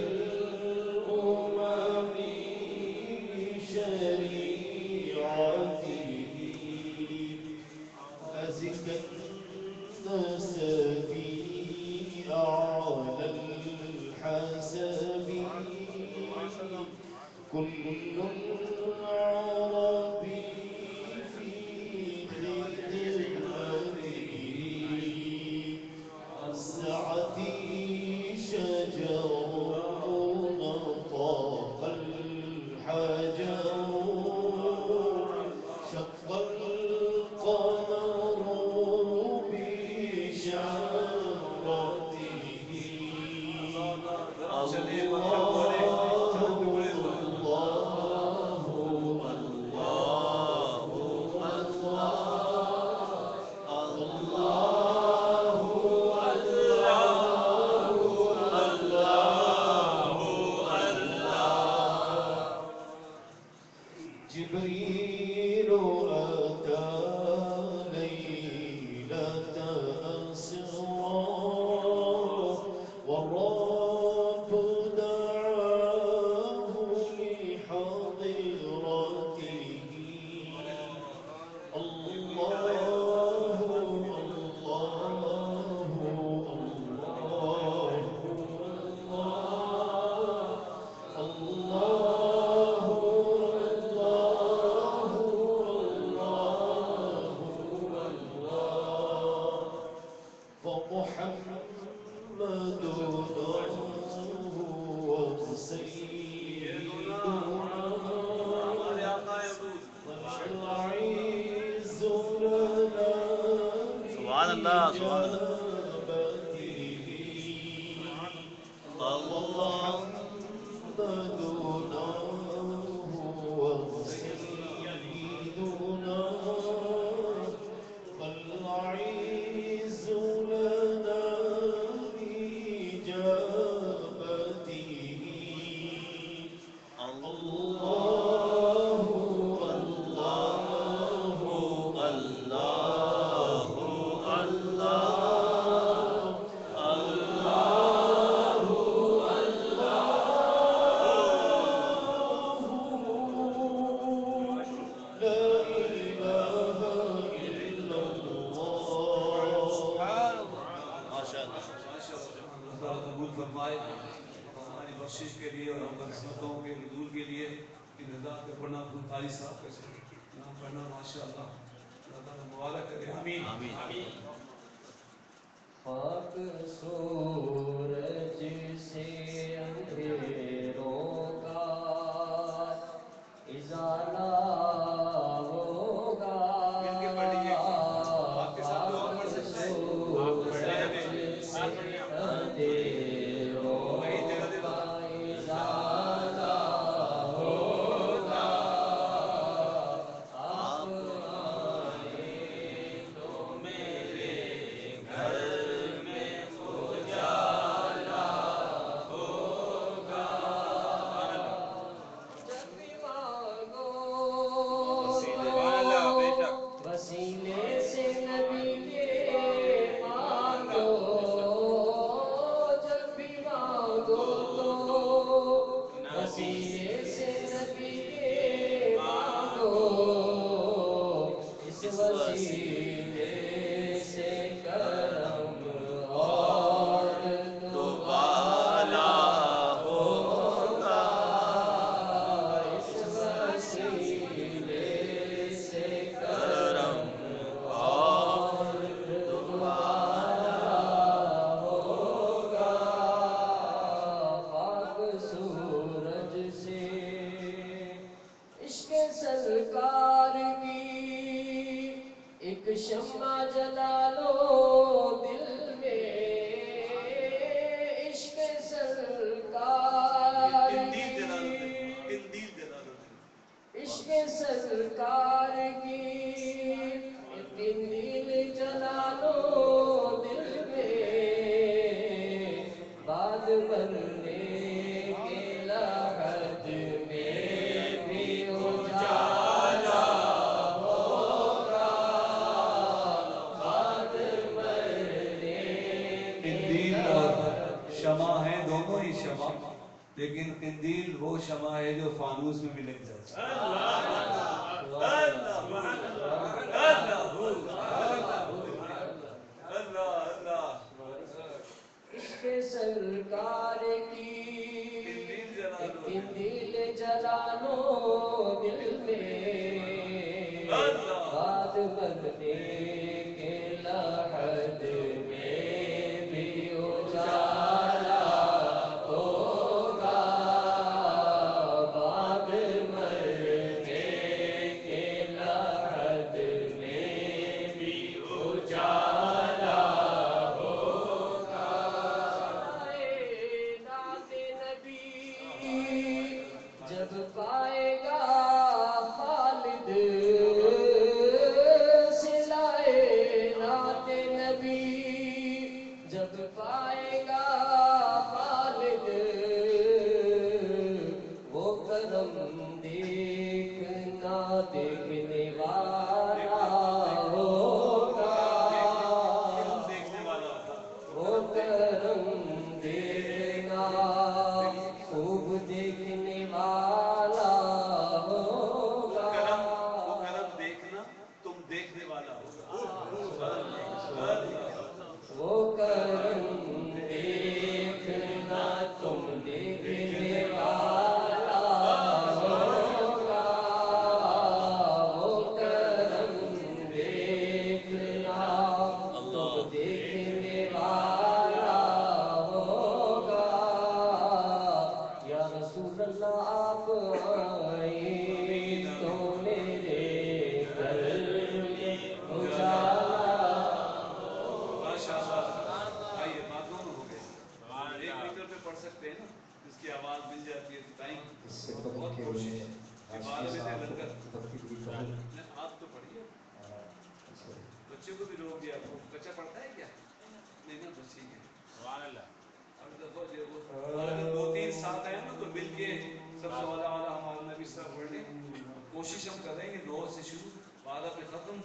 الأمم بشريعته أزكى النسب أعلى الحسب كل العرب في خدمته سعتي شجر نطاق الحجر شق القمر بشرته چلیے مرحبا بولے چل کے بولے جبريل أتى ليلة أسرى والرب دعاه لحضرته فمحمد هو سيدنا ہمارے آقا حضور والعز لنا سبحان اللہ سبحان اللہ ومحمد هو سيدنا والعز لنا بإجابته قبول فرمائے ہماری بخشش کے لیے اور ہم قسمتوں کے حضور کے لیے ان رضا کے پڑھنا بھلتاری صاحب کا نام پڑھنا ماشاء اللہ اللہ تعالیٰ مبارک کرے آمین آمین خاک سورج سے اندھیروں کا ازالہ ہوگا مل کے پڑھ لیجیے آپ کے ساتھ اور پڑھ سکتے ہیں آپ پڑھ لیں ابھی ساتھ پڑھ لیں آپ اندھیروں وہی جگہ دے دو کا ازالہ ہوگا آپ آئیں تو میرے گھر میں اجالا ہوگا جب بھی مانگو وسیلے سے نبی کے مانگو جب بھی مانگو تو وسیلے سے نبی کے مانگو اس وسیلے سے کرم اور دوبالا ہوگا اس وسیلے سے کرم اور دوبالا ہوگا خاک سورج سے عشق سرکار کی ایک شمع جلا لو دل میں عشق سرکار قندیل جلا دو کی قندیل جلا دو عشق سرکار کی قندیل جلا لو دل میں باد بننے کے لحد میں بھی اجالا ہوگا باد لیکن قندیل وہ شمع ہے جو فانوس میں بھی لگ جاتی ہے. اللہ عشق سرکار کی قندیل جلا لو دل میں بات بننے کے لحد میں بھی اجالا ہوگا بات مرنے کے لحد میں بھی اجالا ہوگا. نعت نبی جب پائے گا خالد سلائے نعت نبی جب پائے گا خالد وہ کرم دیکھنا دیکھنے والا ہوگا وہ کرم دیکھنا خوب دیکھنے والا ہوگا وہ کرم دیکھنا تم دیکھنے والا ہوگا. وہ کرم دیکھنا تم دیکھنے والا ہوگا وہ کرم دیکھنا تم دیکھنے والا ہوگا. یا رسول اللہ آپ آئیں تو میرے گھر میں اجالا. ماشاءاللہ. آئیے باتوں میں ہو گئے. ایک میٹر پہ پڑھ سکتے ہیں نا جس کی آواز مل جاتی ہے ٹائم. بہت کوشش کہ بعد میں سے لنگر آپ تو پڑھیے بچے کو بھی روک دیا. بچہ پڑھتا ہے کیا؟ نہیں نا بس ٹھیک ہے. اب دفعہ جو وہ اگر 2-3 ساتھ آئے نا تو مل کے سب سوالا والا ہمارا نبی صاحب پڑھ لیں. کوشش ہم کر رہے ہیں کہ 9 سے شروع 12 پہ ختم.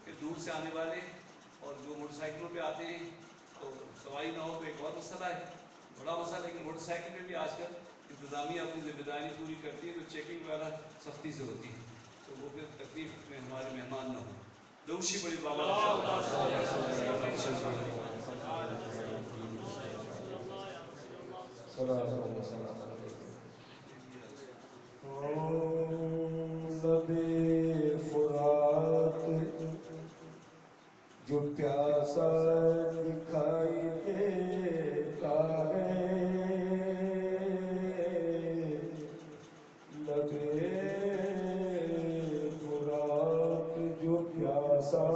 کہ دور سے آنے والے اور جو موٹر سائیکلوں پہ آتے ہیں تو سواری نہ ہو تو ایک اور مسئلہ ہے بڑا مسئلہ. لیکن موٹر سائیکل پہ بھی آج کل انتظامیہ اپنی ذمہ داری پوری کرتی ہے تو چیکنگ وغیرہ سختی سے ہوتی ہے تو وہ پھر تکلیف میں ہمارے مہمان نہ ہوں. دوشی بڑی بابا لبے فرات جو پیاسا دکھائی دیتا ہے لبے فرات جو پیاسا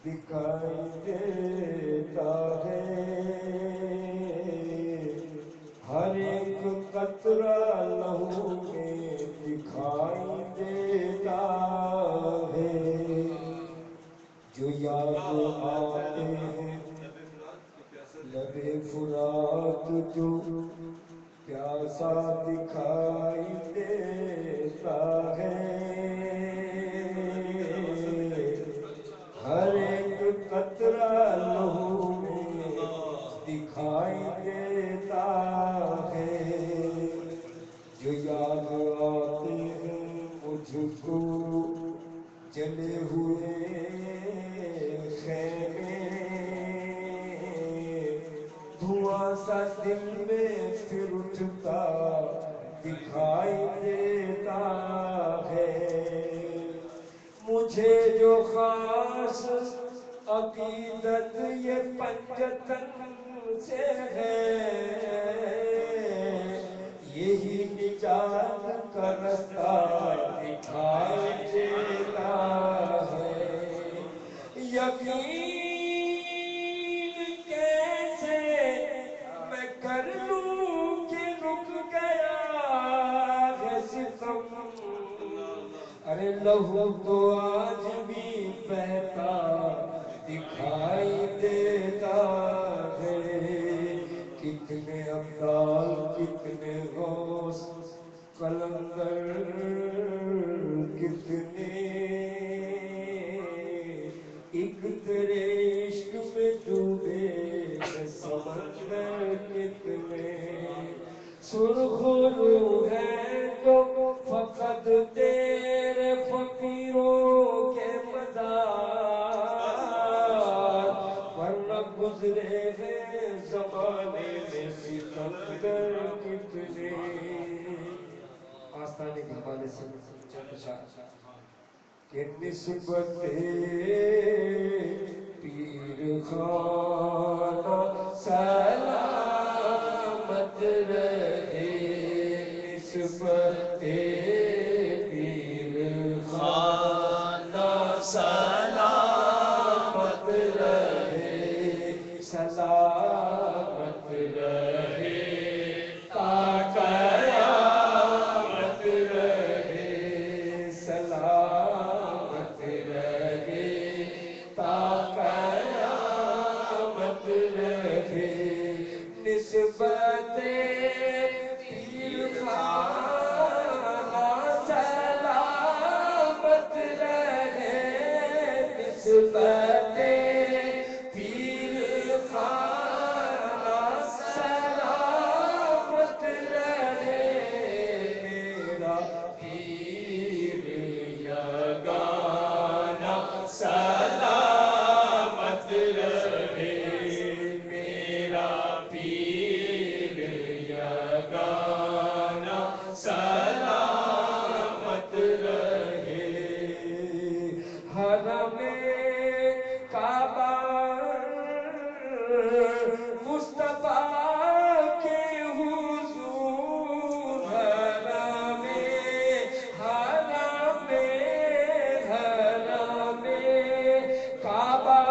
دکھائی دیتا ہے ہر ایک قطرہ لہو میں دکھائی دیتا ہے جو یاد آتے ہیں لب فرات جو پیاسا دکھائی دیتا ہے ہر ایک قطرہ لہو میں دکھائی دیتا ہے جو یاد آتے ہیں مجھ کو جلے ہوئے خیمے دھواں سا دل میں پھر اٹھتا دکھائی دیتا ہے مجھے جو خاص عقیدت یہ پنجتن سے ہے یہی نجات کا رستہ دکھائی دیتا ہے یقین کیسے میں کر لوں کہ رک گیا ہے ستم ارے لہو تو آج بھی بہتا دکھائی دیتا ہے کتنے ابدال کتنے غوث قلندر کتنے ایک تیرے عشق میں ڈوبے سمندر کتنے سرخ رو ہے جو فقط تیرے فقیروں کے مزار، ورنہ گزرے ہیں زمانے میں ستمگر کتنے۔ آستانے کے حوالے سے چند اشعار کہ نسبت پیر خانہ سلامت رہے، نسبت پیر خانہ سلامت رہے، سلامت رہے تا قیامت رہے، سلامت رہے تا قیامت رہے، نسبت پیر خانہ سلامت رہے، نسبت پیر خانہ سلامت رہے، میرا پیر یگانہ سلامت رہے، میرا پیر یگانہ سلامت رہے، حرم کعبہ مصطفیٰ کے حضور، حرم کعبہ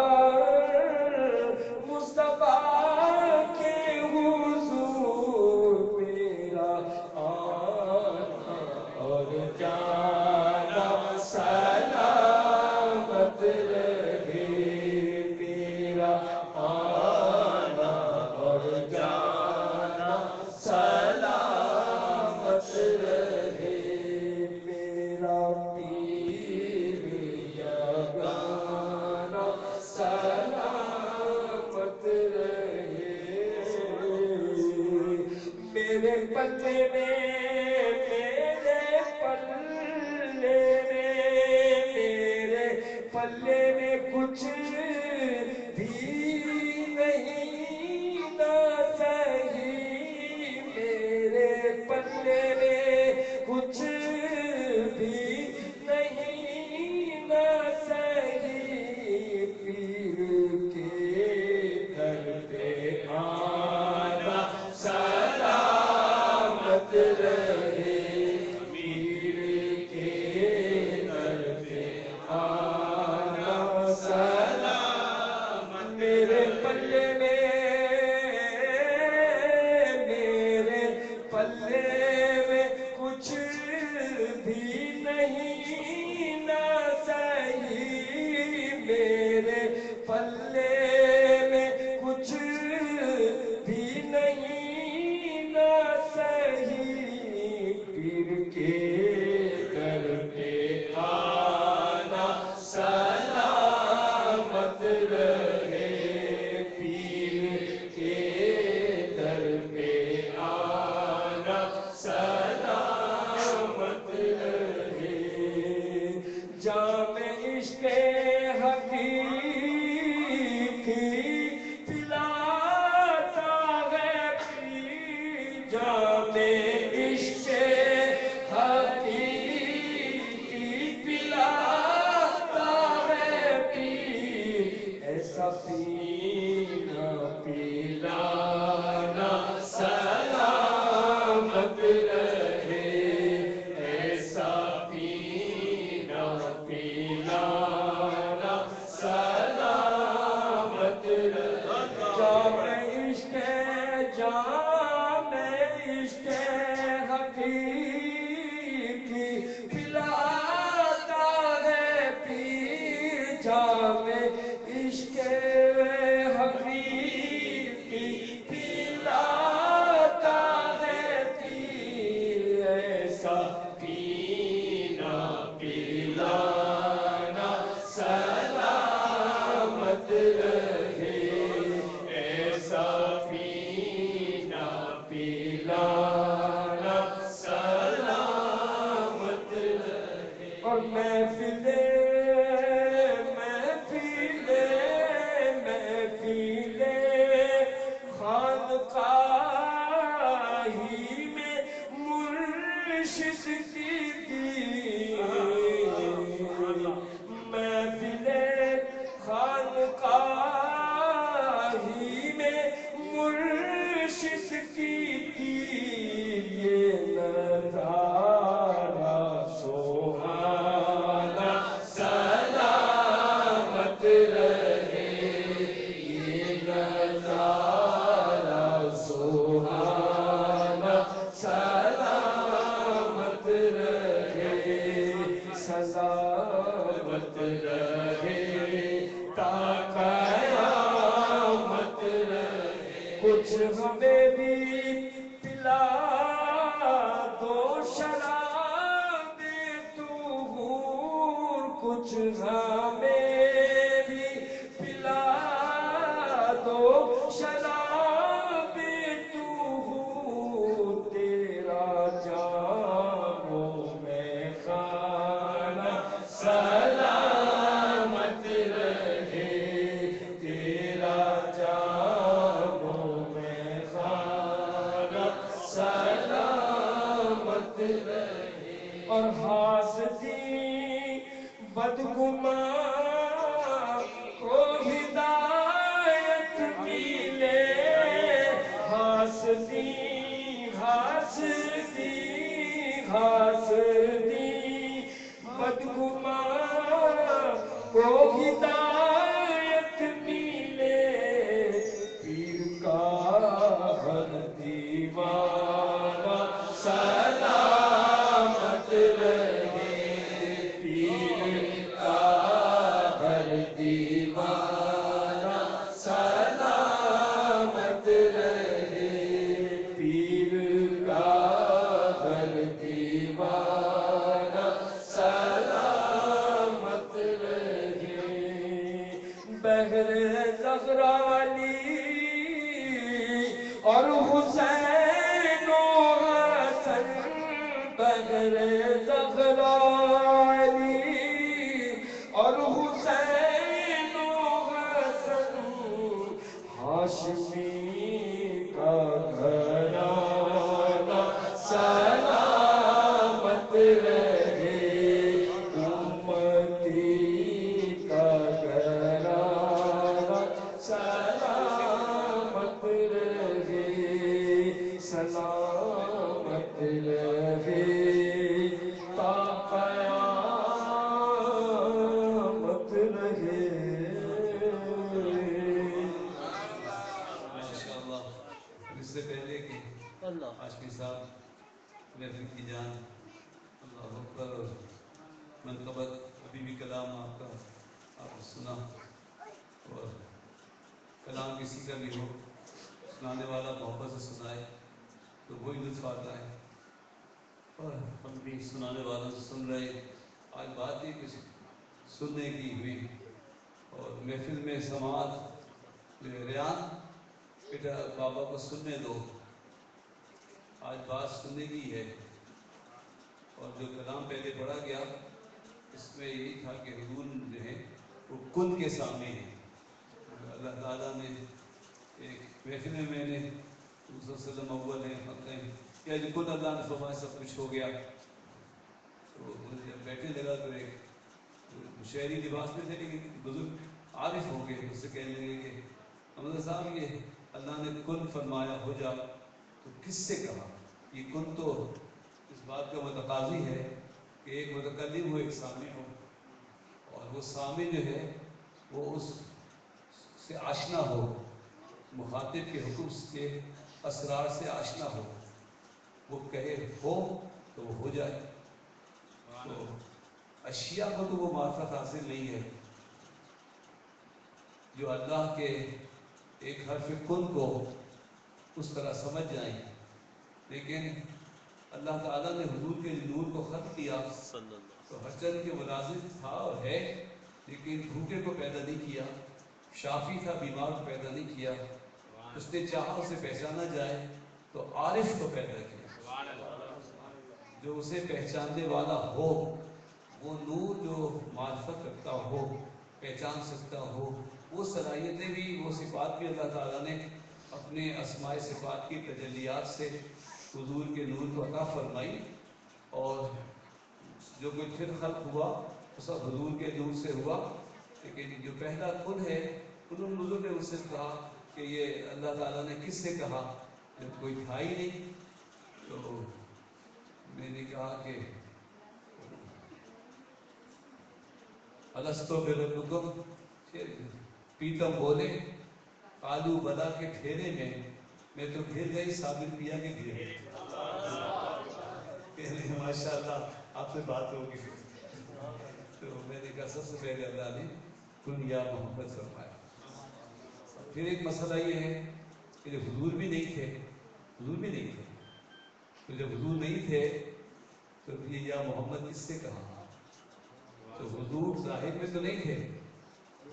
مصطفیٰ کے حضور، میرا آنا اور جانا سلامت رہے، میرا آنا اور جانا سلامت رہے، میرا پیر یگانہ سلامت رہے، میرے پلے میں، میرے پلے میں، میرے پلے میں کچھ بھی نہیں نہ صحیح، میرے پلے میں کچھ بھی نہیں نہ صحیح، پیر کے در پہ آنا سلامت رہے، پیر کے در پہ آنا سلامت، میرے پلے میں، میرے پلے میں کچھ بھی نہیں نہ صحیح، میرے پلے میں کچھ بھی نہیں نہ صحیح، پیر کے در پہ آنا سلامت رہے، پیر کے در پہ آنا سلامت رہے، جام عشق حقیقی پلاتا ہے پیر، جام عشق حقیقی پلاتا ہے پیر، ایسا پینا پلانا سلامت رہے، ایسا پینا پلانا سلامت رہے، جام عشق، جام عشق حقیقی پلاتا ہے پیر، جام عشق حقیقی پلاتا ہے پیر، ایسا پینا پلانا سلامت رہے، ایسا پینا پلانا مرشد کی محفل خانقاہی میں مرشد کی یہ نظارہ سبحانہ سلامت رہے یہ نظارہ سبحانہ سلامت رہے سلامت رہے تا قیامت رہے کچھ ہمیں بھی پلا دو شراب طہور کچھ ہمیں بھی پلا دو شراب طہور تیرا جاموں میں خانہ سلامت رہے تیرا جاموں میں خانہ سلامت رہے اور حاسدی بدگمان کو ہدایت ملے حاسدی بدگمان کو ہدایت ملے پیر کا ہر دیوانہ سلامت رہے پیر کا ہر دیوانہ سلامت رہے پیر کا ہر دیوانہ سلامت رہے بہر زغرالی اور حسین و حسن بہر زغرالی اور حسین و حسن ہاشمی کا گھرانہ سلامت رہے امتی کا گھرانہ سلامت رہے سلامت رہے تا قیامت رہے ماشاءاللہ اس سے پہلے کہ عاشقی صاحب محفل کی جان اللہ اکبر اور منقبت ابھی بھی کلام آپ کا آپ نے سنا اور کلام کسی کا بھی ہو سنانے والا محبت سے سنائے تو وہی لطف آتا ہے اور ہم بھی سنانے والوں سے سن رہے آج بات ہی کچھ سننے کی ہوئی اور محفل میں سماعت ریان بیٹا بابا کو سننے دو آج بات سننے کی ہے اور جو کلام پہلے پڑھا گیا اس میں یہی تھا کہ حضور جو ہے وہ کن کے سامنے ہیں اللہ تعالیٰ نے ایک محفل میں نے صلی اللہ علیہ وسلم اول ہیں کیا جو کن اللہ نے فرمایا سب کچھ ہو گیا تو جب بیٹھنے لگا تو ایک شہری لباس میں تھے لیکن بزرگ عارف ہو گئے اس سے کہنے لگے کہ حمزہ صاحب یہ اللہ نے کن فرمایا ہو جا تو کس سے کہا یہ کن تو اس بات کا متقاضی ہے کہ ایک متکلم ہو ایک سامع ہو اور وہ سامع جو ہے وہ اس سے آشنا ہو مخاطب کے حکم کے اسرار سے آشنا ہو وہ کہے ہو تو وہ ہو جائے تو اشیاء کو تو وہ معرفت حاصل نہیں ہے جو اللہ کے ایک حرف کن کو اس طرح سمجھ جائیں لیکن اللہ تعالیٰ نے حضور کے نور کو ختم کیا تو حسن کے ملازم تھا اور ہے لیکن بھوکے کو پیدا نہیں کیا شافی تھا بیمار کو پیدا نہیں کیا اس نے چاہا اسے پہچانا جائے تو عارف کو پیدا کیا جو اسے پہچاننے والا ہو وہ نور جو معرفت رکھتا ہو پہچان سکتا ہو وہ صلاحیتیں بھی وہ صفات بھی اللہ تعالیٰ نے اپنے اسماء صفات کی تجلیات سے حضور کے نور کو عطا فرمائی اور جو کوئی پھر خلق ہوا وہ سب حضور کے نور سے ہوا، لیکن جو پہلا کن ہے انہوں نے بزرگ نے مجھ سے کہا کہ یہ اللہ تعالیٰ نے کس سے کہا جب کوئی تھا ہی نہیں؟ تو میں نے کہا کہ الستو بربکم، پیتم بولے کالو بلا کے پھیرے میں تو پھر گئی ثابت کیا کہ گھیرے. ماشاء اللہ آپ سے بات ہوگی. تو میں نے کہا سب سے پہلے اللہ نے کن یا محمد فرمایا. پھر ایک مسئلہ یہ ہے کہ جب حضور بھی نہیں تھے، تو جب حضور نہیں تھے تو یہ یا محمد کس سے کہا؟ تو حضور ظاہر میں تو نہیں تھے،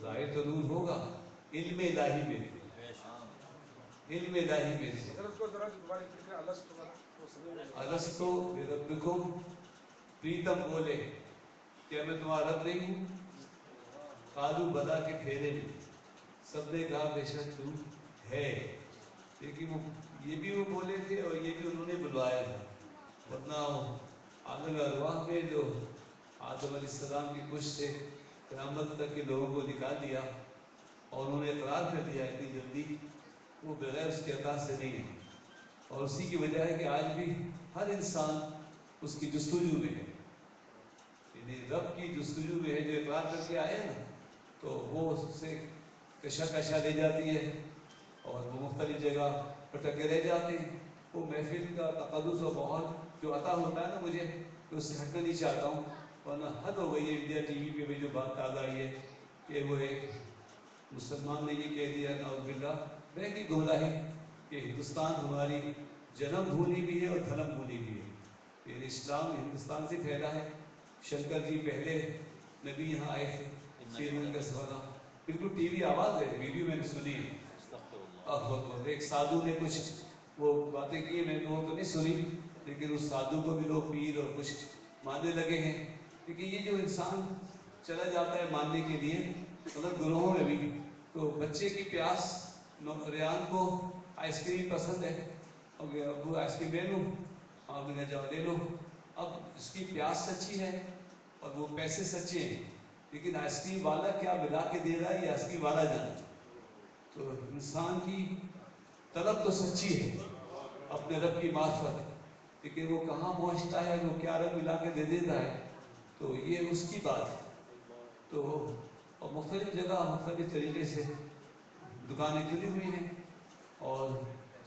ظاہر تو نور ہوگا، علم الہی میں تھے. الستو بربکم، پریتم بولے کیا میں تمہارا رب نہیں ہوں؟ قالو بلا کے پھیرے میں سب نے کہا بے شک تو ہے. لیکن یہ بھی وہ بولے تھے اور یہ بھی انہوں نے بلوایا تھا، ورنہ عالم ارواح میں جو آدم علیہ السلام کی کچھ سے قیامت تک کے لوگوں کو نکال دیا اور انہوں نے اقرار کر دیا اتنی جلدی، وہ بغیر اس کے عطا سے نہیں ہے. اور اسی کی وجہ ہے کہ آج بھی ہر انسان اس کی جستجو میں ہے، یعنی رب کی جستجو میں ہے. جو اقرار کر کے آئے نا تو وہ اس سے کشا لے جاتی ہے اور وہ مختلف جگہ پٹکے رہ جاتے ہیں. وہ محفل کا تقدس و ماحول جو عطا ہوتا ہے نا مجھے، تو اس سے ہٹنا نہیں چاہتا ہوں، ورنہ حد ہو گئی ہے. انڈیا ٹی وی پہ بھی جو بات تازہ آئی ہے کہ وہ ایک مسلمان نے یہ کہہ دیا نعوذ باللہ بہت گمراہی کہ ہندوستان ہماری جنم بھومی بھی ہے اور دھرم بھومی بھی ہے. یعنی اسلام ہندوستان سے پھیلا ہے. شنکر جی پہلے نبی یہاں آئے تھے، سیرین کا سوالہ بالکل ٹی وی آواز ہے، ویڈیو میں نے سنی ہے. ایک سادھو نے کچھ وہ باتیں کی، میں نے وہ تو نہیں سنی، لیکن اس سادھو کو بھی لوگ پیر اور کچھ ماننے لگے ہیں. کیونکہ یہ جو انسان چلا جاتا ہے ماننے کے لیے مطلب گروہوں میں بھی، تو بچے کی پیاس، ریان کو آئس کریم پسند ہے، ابو آئس کریم لے لوں، آپ نے کہا جاؤ لے لو. اب اس کی پیاس سچی ہے اور وہ پیسے سچے ہیں، لیکن آئس کریم والا کیا ملا کے دے رہا ہے یہ آئس کریم والا جانا. تو انسان کی طلب تو سچی ہے اپنے رب کی معرفت، لیکن وہ کہاں پہنچتا ہے، وہ کیا رب ملا کے دے دیتا ہے، تو یہ اس کی بات ہے. تو اور مختلف جگہ مختلف طریقے سے دکانیں کھلی ہوئی ہیں اور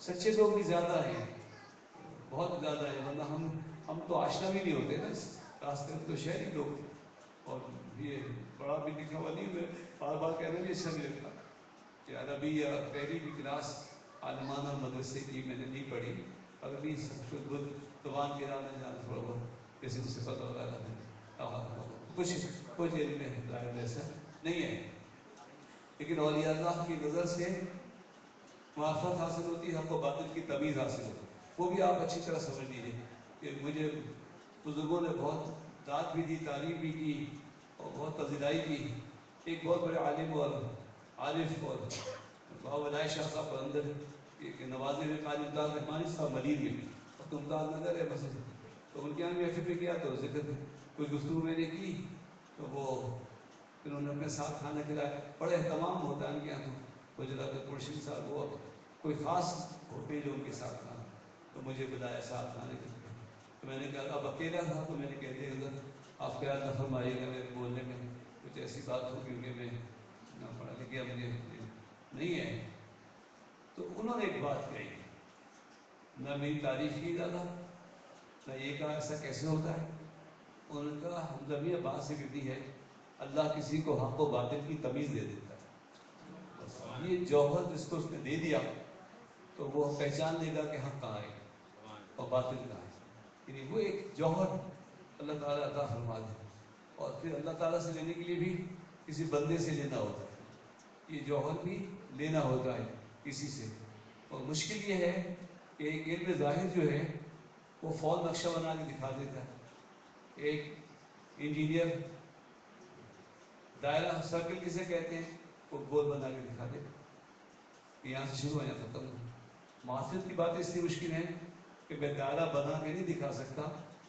سچے لوگ بھی زیادہ ہیں، بہت زیادہ ہیں. ورنہ ہم تو آشنا بھی نہیں ہوتے نا اس راستے میں، تو شہری لوگ. اور یہ بڑا بھی لکھا ہوا نہیں، میں بار بار کہنا بھی اچھا نہیں لگتا کہ عربی یا پہلی بھی کلاس عالمانہ مدرسے کی میں نے نہیں پڑھی. عربی زبان کے نام جانا تھوڑا بہت کسی سے پتہ لگا کچھ علم میں ظاہر ایسا نہیں ہے. لیکن اولیاء اللہ کی نظر سے معرفت حاصل ہوتی ہے، حق و باطل کی تمیز حاصل ہوتی ہے. وہ بھی آپ اچھی طرح سمجھ لیجیے کہ مجھے بزرگوں نے بہت داد بھی دی، تعلیم بھی کی اور بہت پذیرائی کی. ایک بہت بڑے عالم اور عارف اور باولائے شاہ صاحب قلندر کہ نوازے میں قاری ممتاز رحمانی صاحب ملیر میں اور ممتاز نگر ہے بس، تو ان کے یہاں بھی ایف پہ کیا تو ذکر کوئی گفتگو میں نے کی تو وہ پھر انہوں نے اپنے ساتھ کھانا کھلایا. بڑے اہتمام ہوتا ہے ان کے یہاں. تو حضرت پرشین صاحب وہ کوئی خاص ہوتے جو ان کے ساتھ کھانا، تو مجھے بلایا ساتھ کھانے کے لیے. تو میں نے کہا اب اکیلا تھا تو میں نے کہتے ہیں آپ خیال نہ فرمائیے گا میرے بولنے میں کچھ ایسی بات ہو کیونکہ میں نہ پڑھا لکھا مجھے نہیں ہے. تو انہوں نے ایک بات کہی، نہ میری تعریف کی زیادہ، نہ یہ کہا ایسا کیسے ہوتا ہے. انہوں نے کہا حمزہ بات سے کہتی ہے اللہ کسی کو حق و باطل کی تمیز دے دیتا ہے. یہ جوہر جس کو اس نے دے دیا تو وہ پہچان لے گا کہ حق کہاں ہے اور باطل کہاں ہے. یعنی وہ ایک جوہر اللہ تعالیٰ عطا فرما دے. اور پھر اللہ تعالیٰ سے لینے کے لیے بھی کسی بندے سے لینا ہوتا ہے، یہ جوہر بھی لینا ہوتا ہے کسی سے. اور مشکل یہ ہے کہ ایک علم ظاہر جو ہے وہ فول نقشہ بنا کے دکھا دیتا ہے. ایک انجینئر دائرہ سرکل کسے کہتے ہیں، وہ گول بنا کے دکھا دے یہاں سے شروع ہو یا ختم. معرفت کی بات اس لیے مشکل ہے کہ میں دائرہ بنا کے نہیں دکھا سکتا،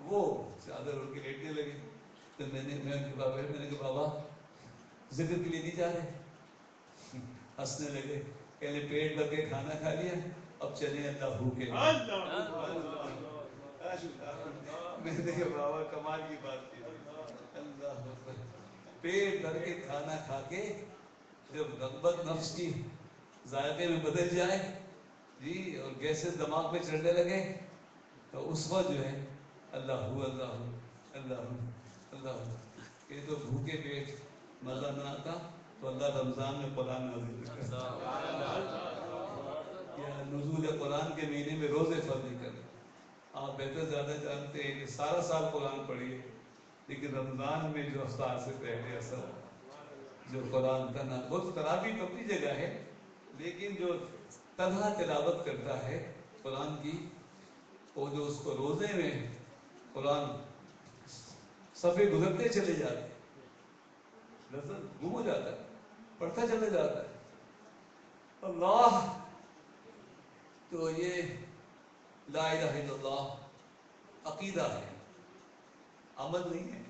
وہ چادر اڑ کے لیٹنے لگے. تو میں نے کہا بابا ذکر کے لیے نہیں جا رہے؟ ہنسنے لگے، کہنے پیٹ بھر کے کھانا کھا لیا، اب چلیں اللہ بھوکے. میں نے کہا بابا کمال کی بات کی. اللہ اکبر. پیٹ بھر کے کھانا کھا کے جب رغبت نفس کی ذائقے میں بدل جائے جی اور گیسز دماغ پہ چڑھنے لگے تو اس وقت جو ہے اللہ اللہ اللہ اللہ، یہ تو بھوکے پیٹ مزہ نہ آتا تو اللہ رمضان میں قرآن نازل کرتا یا نزول قرآن کے مہینے میں روزے فرض کرے. آپ بہتر زیادہ جانتے ہیں کہ سارا سال قرآن پڑھیے لیکن رمضان میں جو افطار سے پہلے اثر جو قرآن تنہا، وہ تراویح تو اپنی جگہ ہے لیکن جو تنہا تلاوت کرتا ہے قرآن کی، وہ جو اس کو روزے میں قرآن صفحے گزرتے چلے جاتے ہیں، لفظ گم ہو جاتا ہے، پڑھتا چلا جاتا ہے اللہ. تو یہ لا الہ الا اللہ عقیدہ ہے، عمل نہیں ہے.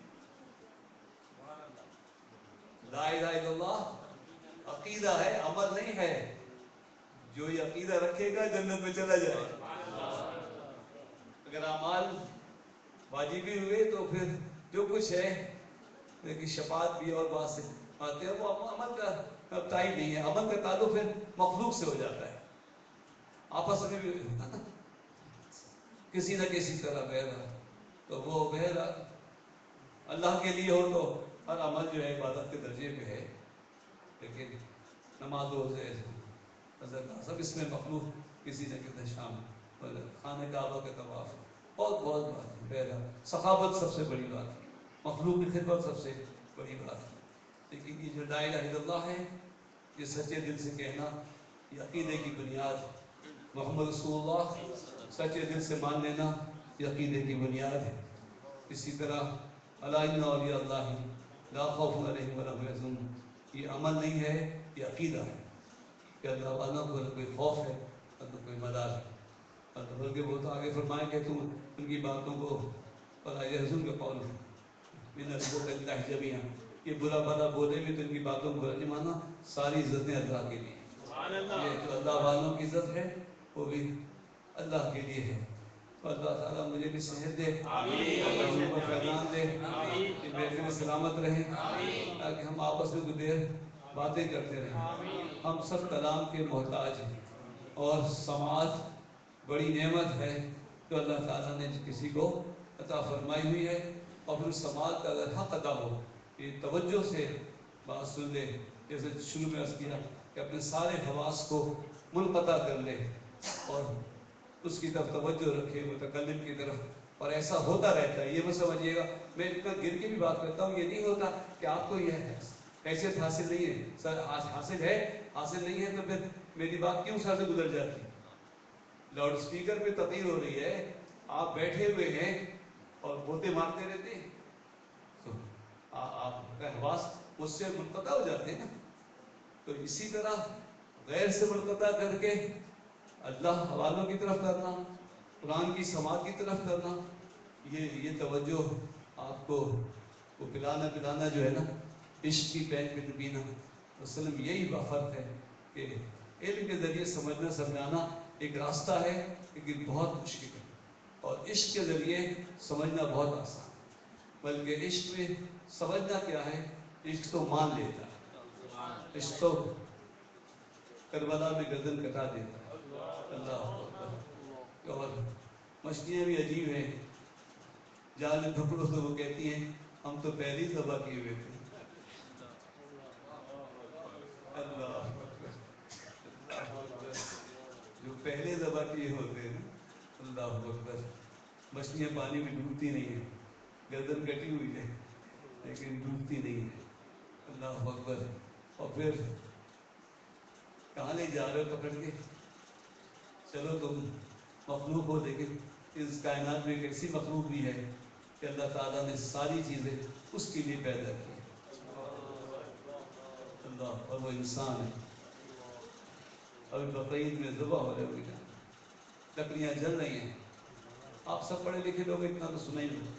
لا الہ الا اللہ عقیدہ ہے، عمل نہیں ہے. جو یہ عقیدہ رکھے گا جنت میں چلا جائے. اگر اعمال واجبی ہوئے تو پھر جو کچھ ہے لیکن شفاعت بھی اور بات سے آتے ہیں وہ عمل کا تائید نہیں ہے. عمل کا تعلق پھر مخلوق سے ہو جاتا ہے، آپس میں بھی کسی نہ کسی طرح بہرا تو وہ بہرا اللہ کے لیے ہو تو ہر عمل جو ہے عبادت کے درجے پہ ہے. لیکن نماز روزے سب اس میں مخلوق کسی نہ کسی شام خانہ کعبہ کا طواف بہت بات ہے. بہرا سخاوت سب سے بڑی بات ہے، مخلوق کی خدمت سب سے بڑی بات ہے. لیکن یہ جو لا الہ الا اللہ ہے یہ سچے دل سے کہنا، یہ عقیدے کی بنیاد ہے. محمد رسول اللہ سچے دل سے مان لینا یہ عقیدے کی بنیاد ہے. اسی طرح الا ان اولیاء اللہ لا خوف علیہم ولا هم يحزنون، یہ عمل نہیں ہے یہ عقیدہ ہے کہ اللہ والوں کو کوئی خوف ہے نہ کوئی ملال ہے. بلکہ وہ تو آگے فرمائیں کہ تم ان کی باتوں کو ولا يحزن کا قول من البخل اللہ جمیعا، یہ برا بھلا بولے بھی تو ان کی باتوں کو برا نہیں مانا، ساری عزتیں اللہ کے لیے. یہ جو اللہ والوں کی عزت ہے وہ بھی اللہ کے لیے ہے. تو اللہ تعالیٰ مجھے بھی صحت دے، اللہ کو فیضان دے، کہ محفل سلامت رہے تاکہ ہم آپس میں دیر باتیں کرتے رہیں. ہم سب کلام کے محتاج ہیں اور سماعت بڑی نعمت ہے جو اللہ تعالیٰ نے کسی کو عطا فرمائی ہوئی ہے. اور پھر سماعت کا اگر حق ادا ہو یہ توجہ سے بات سن لے، جیسے شروع میں عرض کیا کہ اپنے سارے حواس کو منقطع کر لے اور اس کی طرف توجہ رکھے متکلم کی طرف. اور ایسا ہوتا رہتا ہے، یہ مت سمجھیے گا میں اتنا گر کے بھی بات کرتا ہوں یہ نہیں ہوتا کہ آپ کو یہ حیثیت حاصل نہیں ہے. سر حاصل ہے، حاصل نہیں ہے تو پھر میری بات کیوں سر سے گزر جاتی ہے؟ لاؤڈ اسپیکر پہ تقریر ہو رہی ہے، آپ بیٹھے ہوئے ہیں اور بوتے مارتے رہتے ہیں تو آپ کا حواس اس سے منقطع ہو جاتے ہیں نا. تو اسی طرح غیر سے منقطع کر کے اللہ حوالوں کی طرف کرنا، قرآن کی سماعت کی طرف کرنا، یہ توجہ آپ کو وہ پلانا جو ہے نا عشق کی پین پہ پینا. وسلم یہی فرق ہے کہ علم کے ذریعے سمجھنا سمجھانا ایک راستہ ہے لیکن بہت مشکل ہے، اور عشق کے ذریعے سمجھنا بہت آسان ہے. بلکہ عشق میں سمجھنا کیا ہے، عشق تو مان لیتا ہے، عشق تو کربلا میں گردن کٹا دیتا ہے. اللہ اکبر. اور مچھلیاں بھی عجیب ہیں، جال میں پکڑو تو وہ کہتی ہیں ہم تو پہلے ہی ذبح کیے ہوئے تھے. اللہ اکبر. جو پہلے ذبح کیے ہوتے ہیں اللہ اکبر. مچھلیاں پانی میں ڈوبتی نہیں ہیں، گردن کٹی ہوئی ہے لیکن ڈوبتی نہیں ہے. اللہ اکبر. اور پھر کہاں لے جا رہے ہو پکڑ کے؟ چلو تم مخلوق ہو لیکن اس کائنات میں ایک ایسی مخلوق بھی ہے کہ اللہ تعالیٰ نے ساری چیزیں اس کے لیے پیدا کی. اللہ، اور وہ انسان ہے. ابھی بقرعید میں ذبح ہو رہے ہوگی، لکڑیاں جل رہی ہیں، آپ سب پڑھے لکھے لوگ اتنا تو سنا ہی ہوگا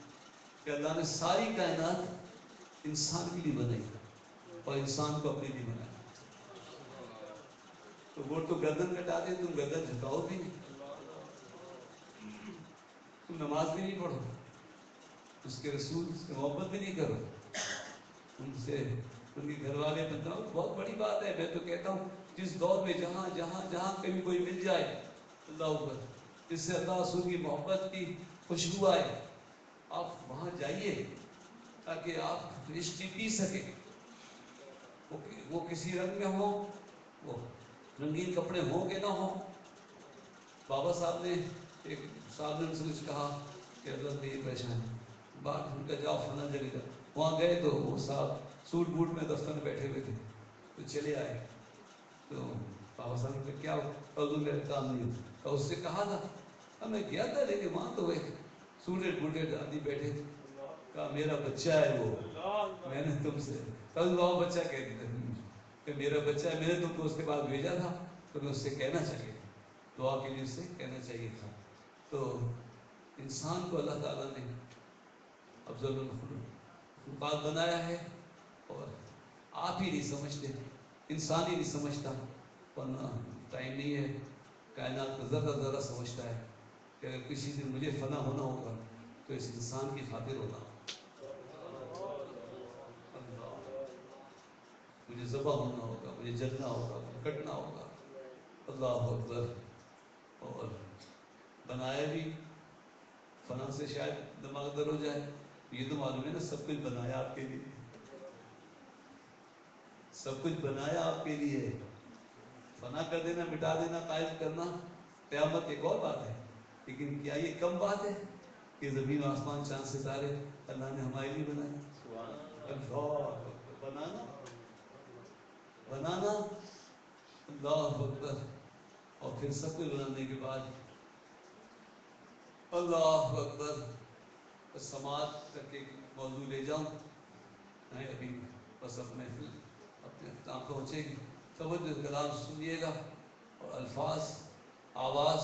کہ اللہ نے ساری کائنات انسان کے لیے بنائی اور انسان کو اپنے لیے بنایا. تو وہ تو گردن کٹا دے تم گردن جھکاؤ بھی نہیں, تم نماز بھی نہیں پڑھو, اس کے رسول سے محبت بھی نہیں کرو, ان سے ان کے گھر والے بتاؤ. بہت بڑی بات ہے. میں تو کہتا ہوں جس دور میں جہاں جہاں جہاں کبھی کوئی مل جائے اللہ اکبر, جس سے اللہ رسول کی محبت کی خوشبو آئے, آپ وہاں جائیے تاکہ آپ عشق پی سکیں. وہ کسی رنگ میں ہو, وہ رنگین کپڑے ہوں کہ نہ ہوں. بابا صاحب نے ایک صاحب نے ان سے کچھ کہا کہ حضرت یہ پریشان بات ان کا جاؤ فلاں جگہ جاؤ. وہاں گئے تو وہ صاحب سوٹ بوٹ میں دفتر میں بیٹھے ہوئے تھے, تو چلے آئے. تو بابا صاحب نے کہا کیا حضور میرا کام نہیں ہو, تو اس سے کہا تھا میں گیا تھا لیکن وہاں تو ایک سوٹے بوٹے آدمی بیٹھے تھے. کہا میرا بچہ ہے وہ, میں نے تم سے بابا بچہ کہتے تھے کہ میرا بچہ ہے, میں نے تم کو اس کے بعد بھیجا تھا تو میں اس سے کہنا چاہیے, دعا کے لیے اس سے کہنا چاہیے تھا. تو انسان کو اللہ تعالیٰ نے افضل الخلقات بنایا ہے, اور آپ ہی نہیں سمجھتے, انسان ہی نہیں سمجھتا, ورنہ ٹائم نہیں ہے. کائنات کا ذرہ ذرہ سمجھتا ہے کہ اگر کسی دن مجھے فنا ہونا ہوگا تو اس انسان کی خاطر ہونا ہوگا, مجھے ذبح ہونا ہوگا, مجھے جلنا ہوگا, مجھے کٹنا ہوگا. اللہ اکبر. اور بنایا بھی فنا سے شاید دماغ در ہو جائے, یہ تو معلوم ہے نا سب کچھ بنایا آپ کے لیے, سب کچھ بنایا آپ کے لیے. فنا کر دینا, مٹا دینا, قائم کرنا قیامت ایک اور بات ہے, لیکن کیا یہ کم بات ہے کہ زمین آسمان چاند ستارے اللہ نے ہمارے لیے بنائے. بنانا بنانا اللہ اکبر. اور پھر سب کچھ بنانے کے بعد اللہ اکبر. سماعت کر کے موضوع لے جاؤں, ابھی بس اب محفل اپنے اختتام پہنچے گی. توجہ کلام سنیے گا, اور الفاظ آواز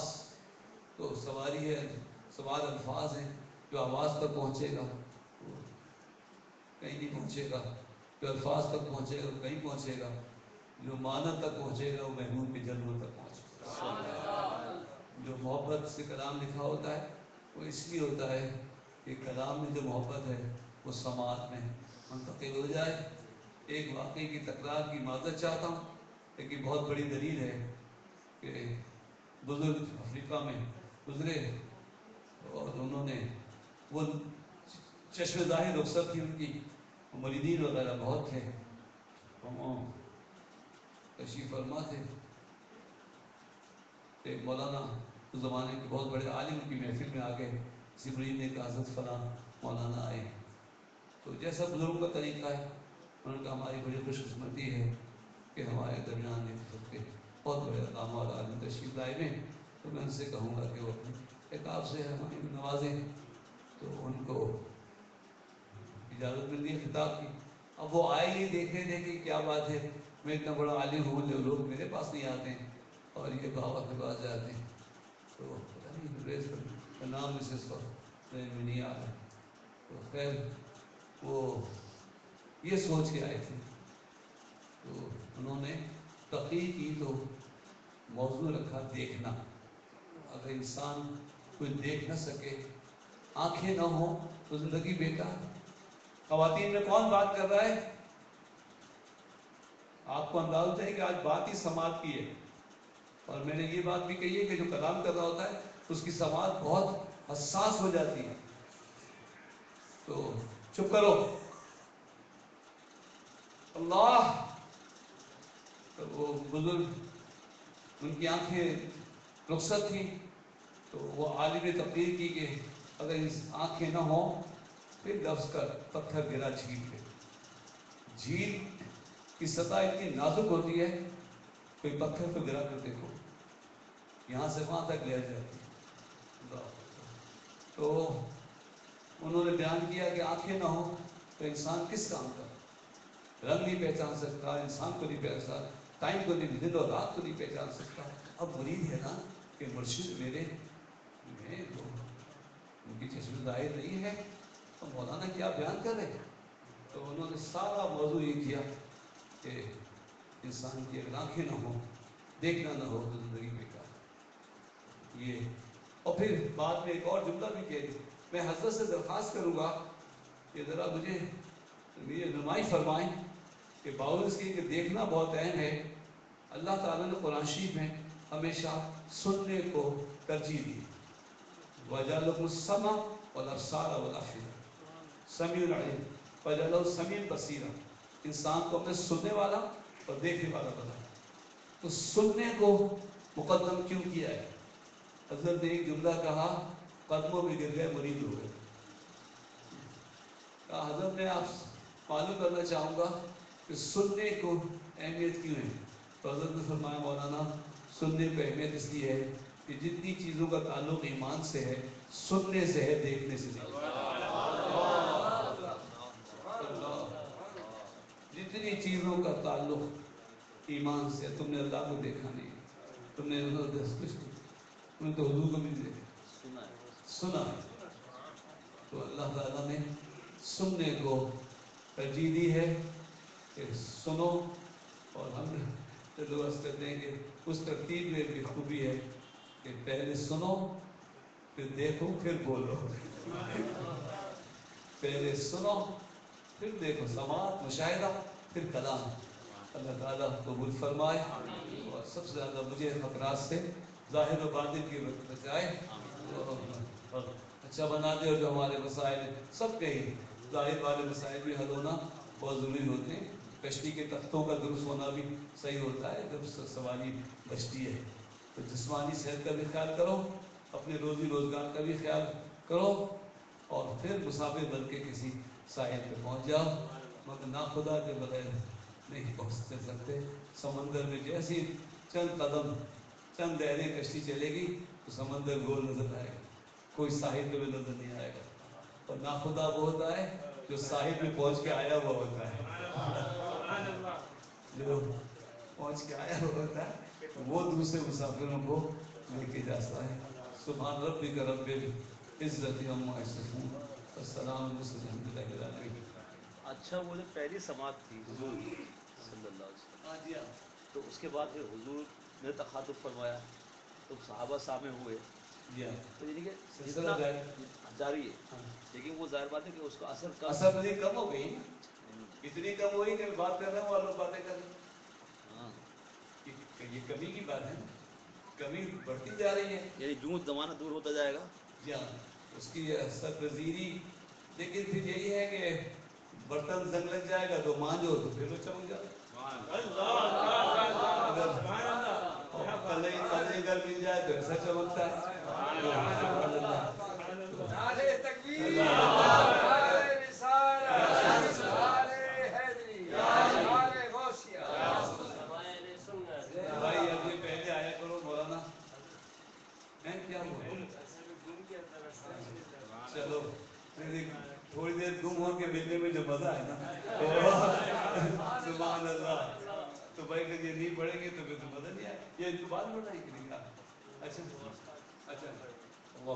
تو سواری ہے, سوار الفاظ ہیں. جو آواز تک پہنچے گا وہ کہیں نہیں پہنچے گا, جو الفاظ تک پہنچے گا وہ کہیں پہنچے گا, جو معنی تک پہنچے گا وہ محمود کے جنموں تک پہنچے گا. جو محبت سے کلام لکھا ہوتا ہے وہ اس لیے ہوتا ہے کہ کلام میں جو محبت ہے وہ سماعت میں منتقل ہو جائے. ایک واقعے کی تکرار کی معذرت چاہتا ہوں, لیکن بہت بڑی دلیل ہے کہ بزرگ افریقہ میں گزرے اور انہوں نے وہ چشم ظاہر رخصت تھی ان کی, مریدین وغیرہ بہت تھے, تشریف فرما تھے. ایک مولانا اس زمانے کے بہت بڑے عالم کی محفل میں آ گئے. کسی مرید نے کہا حضرت فلاں مولانا آئے, تو جیسا بزرگوں کا طریقہ ہے انہوں نے کہا ہماری بڑی خوش قسمتی ہے کہ ہمارے درمیان ایک وقت کے بہت بڑے علامہ اور عالم تشریف لائے ہوئے, تو میں ان سے کہوں گا کہ وہ اپنے عتاب سے ہماری نوازیں. تو ان کو اجازت مل گئی خطاب کی. اب وہ آئے ہی دیکھے کیا بات ہے, میں اتنا بڑا عالم ہوں, لوگ میرے پاس نہیں آتے ہیں اور یہ بابا کے پاس جاتے ہیں. تو پتہ نہیں ڈریس کا نام مسز کا میں نہیں آ رہا. تو خیر وہ یہ سوچ کے آئے تھے, تو انہوں نے تقریر کی تو موضوع رکھا دیکھنا. اگر انسان کوئی دیکھ نہ سکے, آنکھیں نہ ہوں تو زندگی بیکار. خواتین میں کون بات کر رہا ہے؟ آپ کو اندازہ ہوتا ہے کہ آج بات ہی سماعت کی ہے, اور میں نے یہ بات بھی کہی ہے کہ جو کلام کر رہا ہوتا ہے اس کی سماعت بہت حساس ہو جاتی ہے. تو چپ کرو اللہ. تو وہ بزرگ ان کی آنکھیں رخصت تھی, تو وہ عالم تقریر کی کہ اگر اس آنکھیں نہ ہوں پھر لفظ کر پتھر گرا جھیل پہ. جھیل کی سطح اتنی نازک ہوتی ہے, کوئی پتھر پہ گرا کر دیکھو, یہاں سے وہاں تک لے جاتی. تو انہوں نے بیان کیا کہ آنکھیں نہ ہوں تو انسان کس کام کا, رنگ نہیں پہچان سکتا, انسان کو نہیں پہچان, ٹائم کو نہیں, دن اور رات کو نہیں پہچان سکتا. اب مرید ہے نا کہ مرشد میرے میں کہ اس میں ظاہر نہیں ہے تو مولانا کیا بیان کر رہے ہیں؟ تو انہوں نے سارا موضوع یہ کیا کہ انسان کی اگر آنکھیں نہ ہوں، دیکھنا نہ ہو تو زندگی بیکار یہ. اور پھر بعد میں ایک اور جملہ بھی کہہ دی. میں حضرت سے درخواست کروں گا کہ ذرا مجھے یہ رہنمائی فرمائیں کہ باوجود اس کے کہ دیکھنا بہت اہم ہے، اللہ تعالیٰ نے قرآن شریف میں ہمیشہ سننے کو ترجیح دی. وَجَعَلَكُمُ السَّمْعَ وَالْأَبْصَارَ وَالْأَفْئِدَةَ سمیع العلیم وَجَعَلَهُ سَمِيعًا بَصِيرًا. انسان کو اپنے سننے والا اور دیکھنے والا بنا. تو سننے کو مقدم کیوں کیا ہے؟ حضرت نے ایک جملہ کہا، قدموں میں گر گئے مرید ہو گئے. حضرت میں آپ معلوم کرنا چاہوں گا کہ سننے کو اہمیت کیوں ہے. تو حضرت نے فرمایا مولانا سننے کو اہمیت اس لیے ہے کہ جتنی چیزوں کا تعلق ایمان سے ہے سننے سے ہے، دیکھنے سے نہیں. جتنی چیزوں کا تعلق ایمان سے، تم نے اللہ کو دیکھا نہیں، تم نے تو حضور کو بھی نہیں دیکھا، سنا ہے. تو اللہ تعالیٰ نے سننے کو ترجیح دی ہے کہ سنو. اور ہم دعا کرتے ہیں کہ اس ترتیب میں بھی خوبی ہے کہ پہلے سنو پھر دیکھو پھر بولو. پہلے سنو پھر دیکھو، سماعت مشاہدہ پھر کلام. اللہ تعالیٰ قبول فرمائے اور سب سے زیادہ مجھے فقرات سے ظاہر و باطن کی بچائے اور اچھا بنا دے. اور جو ہمارے مسائل سب کے ہی ظاہر والے مسائل بھی حل ہونا بہت ضروری ہوتے ہیں. کشتی کے تختوں کا درست ہونا بھی صحیح ہوتا ہے جب سواری بچتی ہے. تو جسمانی صحت کا بھی خیال کرو، اپنے روزی روزگار کا بھی خیال کرو، اور پھر مسافر بن کے کسی ساحل پہ پہنچ جاؤ. مگر ناخدا کے بغیر نہیں پہنچ سکتے. سمندر میں جیسی چند قدم چند لہریں کشتی چلے گی تو سمندر گول نظر آئے گا، کوئی ساحل پہ بھی نظر نہیں آئے گا. اور ناخدا وہ ہوتا ہے جو ساحل پہ پہنچ کے آیا ہوا ہوتا ہے، جو پہنچ کے آیا ہوا ہوتا ہے وہ دوسرے مسافروں کو لے کے جاتا ہے. سبحان ربک رب العزت عما یصفون والسلام علی المرسلین الحمد للہ رب العالمین. اچھا وہ جو پہلی سماعت تھی حضور صلی اللہ علیہ وسلم، ہاں جی ہاں تو اس کے بعد پھر حضور نے تخاطب فرمایا تو صحابہ سامنے ہوئے، جی ہاں تو یعنی کہ سلسلہ جاری ہے. ہاں. لیکن وہ ظاہر بات ہے کہ اس کا اثر کم اثر مزید کم ہو گئی، اتنی کم ہوئی کہ بات کر رہے ہیں اور لوگ باتیں کر رہے ہیں. ہاں، یہ کمی کی بات ہے، کمی بڑھتی جا رہی ہے. یعنی جوں زمانہ دور ہوتا جائے گا. جی ہاں اس کی سرپذیری. لیکن پھر یہی ہے کہ برتن زنگ لگ جائے گا تو مانجو تو پھر وہ چمک جائے گا. اگر کلے گھر مل جائے تو ایسا چمکتا ہے. نعرے تکبیر، نعرے رسالت، نعرے حیدری، نعرے غوثیہ. بھائی اب یہ پہلے آیا کرو مولانا. کیا ہوا؟ چلو تھوڑی دیر گم ہو کے ملنے میں جو مزہ ہے نا سبحان اللہ. تو بھائی اگر یہ نہیں پڑھیں گے تو پھر تو مزہ نہیں آئے. یہ تو بعد میں پڑھیں گے. اچھا اچھا. اللہ